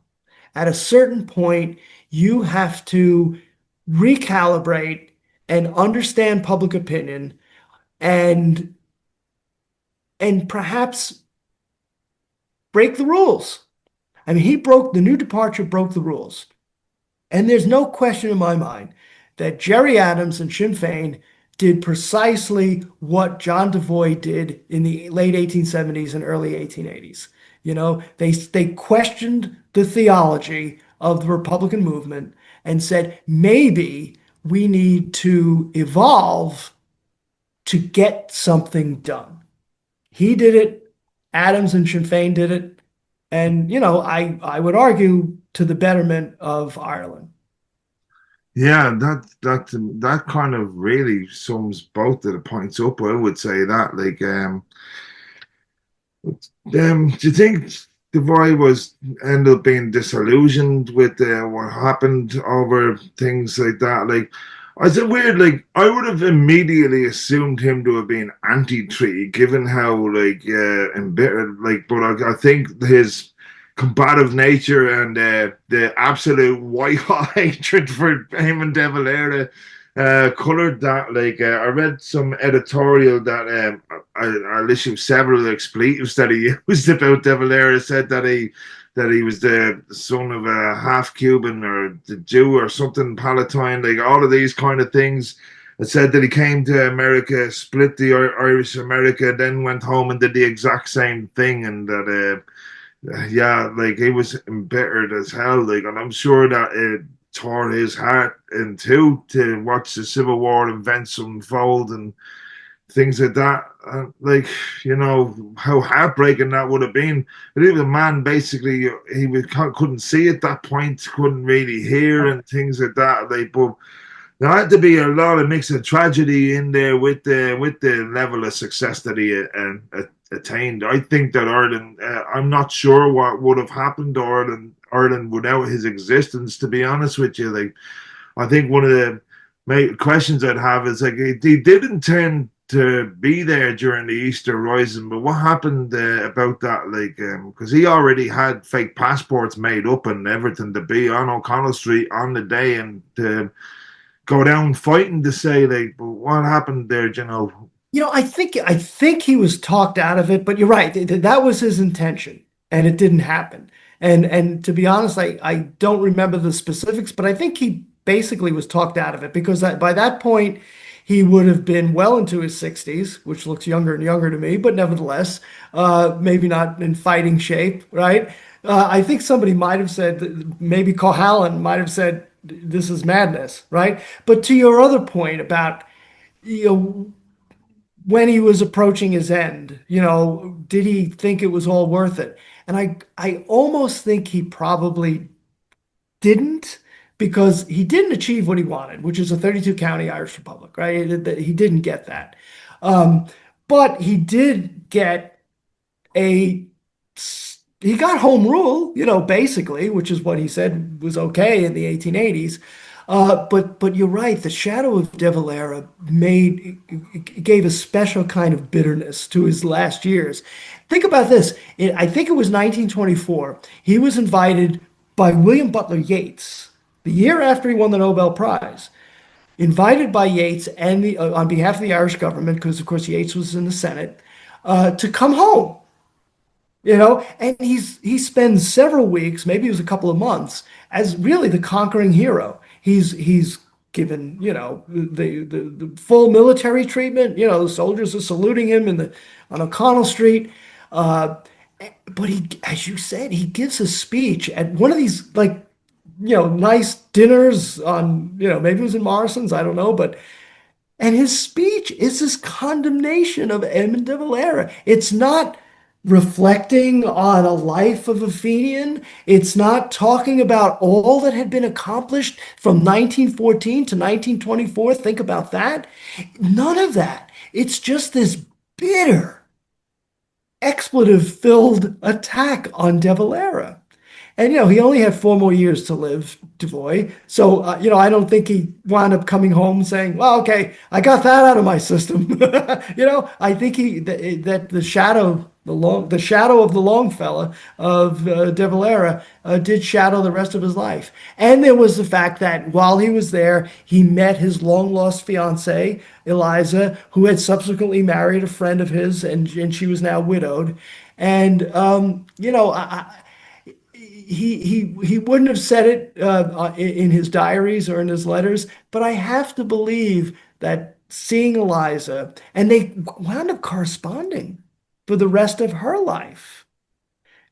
At a certain point, you have to recalibrate and understand public opinion and and perhaps break the rules. I mean, the new departure broke the rules. And there's no question in my mind that Gerry Adams and Sinn Féin did precisely what John Devoy did in the late 1870s and early 1880s. They questioned the theology of the Republican movement and said, maybe we need to evolve to get something done. He did it. Adams and Sinn Féin did it. And, I would argue to the betterment of Ireland. Yeah, that kind of really sums both of the points up. I would say that, like, do you think Devoy was ended up being disillusioned with what happened over things like that? Like, is it weird? Like, I would have immediately assumed him to have been anti-treaty, given how like embittered. Like, but I think combative nature and the absolute white hot hatred for him and De Valera colored that. Like I read some editorial that I listened to several expletives that he used about De Valera. Said that he was the son of a half Cuban or the Jew or something Palatine. Like all of these kind of things. It said that he came to America, split the Irish America, then went home and did the exact same thing, and that yeah, like he was embittered as hell. Like, and I'm sure that it tore his heart in two to watch the Civil War events unfold and things like that. Like, you know, how heartbreaking that would have been. But even the man basically, couldn't see at that point, couldn't really hear and things like that. Like, but there had to be a lot of mix of tragedy in there with the level of success that he attained. I think that Ireland. I'm not sure what would have happened to Ireland without his existence. To be honest with you, like I think one of the questions I'd have is like he did intend to be there during the Easter Rising, but what happened about that? Like, because he already had fake passports made up and everything to be on O'Connell Street on the day and to go down fighting to say like, but what happened there? You know? I think he was talked out of it, but you're right. That was his intention, and it didn't happen. And to be honest, I don't remember the specifics, but I think he basically was talked out of it because by that point he would have been well into his 60s, which looks younger and younger to me, but nevertheless, maybe not in fighting shape, right? I think somebody might have said, maybe Cohalan might have said, this is madness, right? But to your other point about, you know, when he was approaching his end, did he think it was all worth it? And I almost think he probably didn't because he didn't achieve what he wanted, which is a 32 county Irish Republic, right? He didn't get that. Um, but he did get a he got home rule, basically, which is what he said was okay in the 1880s. But you're right. The shadow of De Valera gave a special kind of bitterness to his last years. Think about this. I think it was 1924. He was invited by William Butler Yeats, the year after he won the Nobel Prize, invited by Yeats and on behalf of the Irish government, because of course Yeats was in the Senate, to come home. And he spends several weeks, maybe it was a couple of months, as really the conquering hero. He's given, the full military treatment. The soldiers are saluting him on O'Connell Street. Uh, but as you said, he gives a speech at one of these like, nice dinners on, maybe it was in Morrison's, I don't know, and his speech is this condemnation of Edmund de Valera. It's not reflecting on a life of a Fenian. It's not talking about all that had been accomplished from 1914 to 1924. Think about that. None of that. It's just this bitter, expletive-filled attack on De Valera. And, he only had 4 more years to live, Devoy. So, I don't think he wound up coming home saying, well, okay, I got that out of my system. I think that the shadow of the Longfellow of De Valera did shadow the rest of his life. And there was the fact that while he was there, he met his long lost fiancee, Eliza, who had subsequently married a friend of his, and she was now widowed. And, he wouldn't have said it in his diaries or in his letters, but I have to believe that seeing Eliza, and they wound up corresponding for the rest of her life,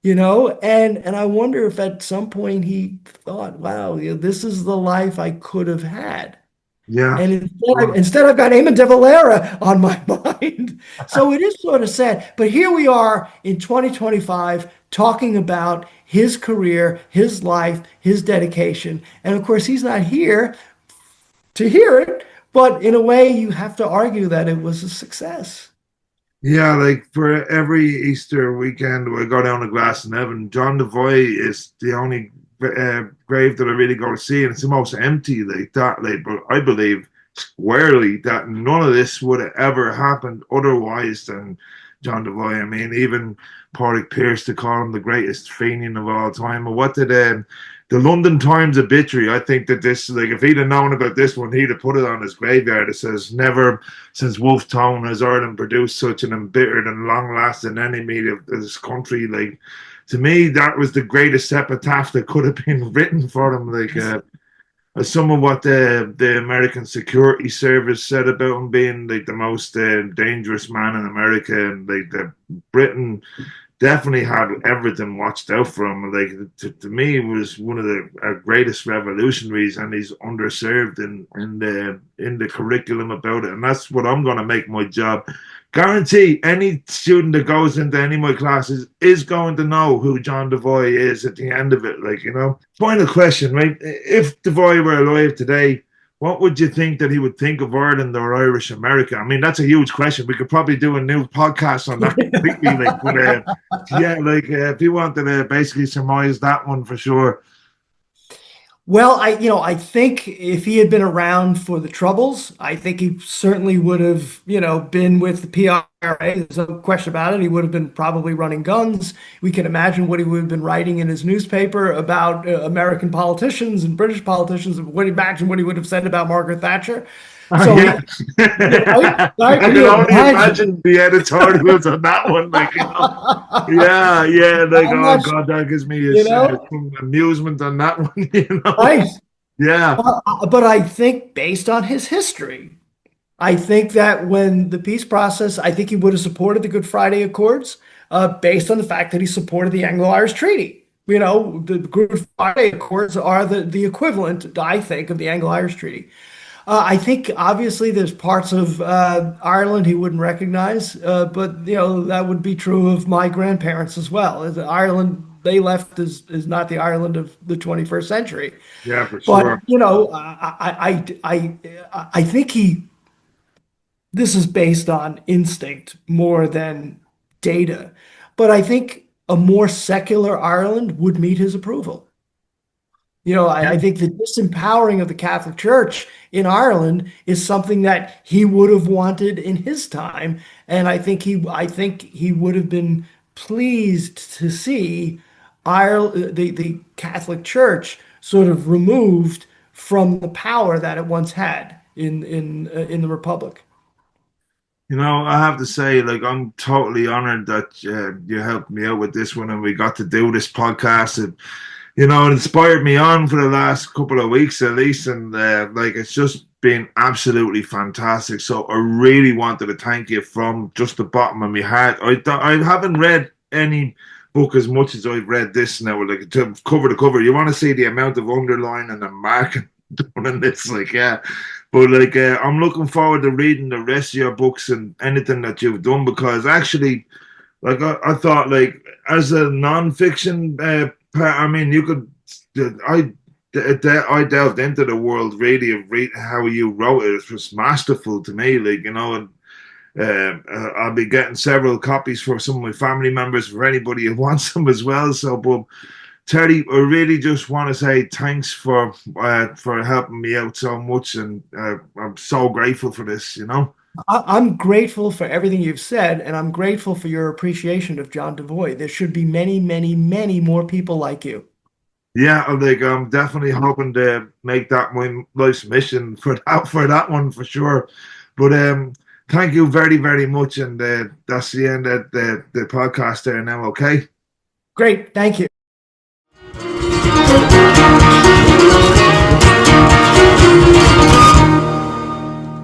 and I wonder if at some point he thought, wow, this is the life I could have had. Yeah. And instead I've got Eamon de Valera on my mind. So it is sort of sad. But here we are in 2025 talking about his career, his life, his dedication. And of course, he's not here to hear it. But in a way, you have to argue that it was a success. Yeah, like for every Easter weekend we go down to Glasnevin, John Devoy is the only grave that I really go to see, and it's the most empty like that. Like, but I believe squarely that none of this would have ever happened otherwise than John Devoy. I mean, even Pádraig Pearse to call him the greatest Fenian of all time. Or what did the London Times obituary? I think that this, like, if he'd have known about this one, he'd have put it on his graveyard. It says, "Never since Wolfe Tone has Ireland produced such an embittered and long-lasting enemy of this country." Like, to me, that was the greatest epitaph that could have been written for him. Like, some of what the American Security Service said about him being like the most dangerous man in America, and like the Britain definitely had everything watched out for him. Like, to me, he was one of the greatest revolutionaries, and he's underserved in the curriculum about it. And that's what I'm going to make my job. Guarantee any student that goes into any of my classes is going to know who John Devoy is at the end of it. Like, you know. Final question, right? If Devoy were alive today, what would you think that he would think of Ireland or Irish America? I mean, that's a huge question. We could probably do a new podcast on that completely. Like, but, yeah, like if you wanted to basically surmise that one for sure. Well, I think if he had been around for the Troubles, I think he certainly would have, been with the PRA. There's no question about it. He would have been probably running guns. We can imagine what he would have been writing in his newspaper about American politicians and British politicians. Imagine what he would have said about Margaret Thatcher. So, yeah. I can only imagine the editorials on that one. Like, yeah, like, oh God, that gives me some amusement on that one. Right. Yeah. But I think based on his history, I think that when the peace process, I think he would have supported the Good Friday Accords based on the fact that he supported the Anglo-Irish Treaty. The Good Friday Accords are the equivalent, I think, of the Anglo-Irish Treaty. I think obviously there's parts of Ireland he wouldn't recognize, but that would be true of my grandparents as well. Ireland they left is not the Ireland of the 21st century. Yeah, for sure. But I think this is based on instinct more than data. But I think a more secular Ireland would meet his approval. I think the disempowering of the Catholic Church in Ireland is something that he would have wanted in his time, and I think he would have been pleased to see Ireland, the Catholic Church, sort of removed from the power that it once had in the Republic. I have to say, like, I'm totally honored that you helped me out with this one, and we got to do this podcast. And it inspired me on for the last couple of weeks at least, and like, it's just been absolutely fantastic. So I really wanted to thank you from just the bottom of my heart. I haven't read any book as much as I've read this now, like, to cover to cover. You want to see the amount of underline and the marking done in this, like, yeah. But like, I'm looking forward to reading the rest of your books and anything that you've done, because actually, like, I thought, like, as a non-fiction I mean, you could. I delved into the world really of how you wrote it. It was masterful to me, like, and I'll be getting several copies for some of my family members, for anybody who wants them as well. So, but Terry, I really just want to say thanks for helping me out so much, and I'm so grateful for this. I'm grateful for everything you've said, and I'm grateful for your appreciation of John Devoy. There should be many, many, many more people like you. Yeah, like, I'm definitely hoping to make that my life's mission for that one for sure. But thank you very, very much, and that's the end of the podcast there now. Okay. Great, thank you.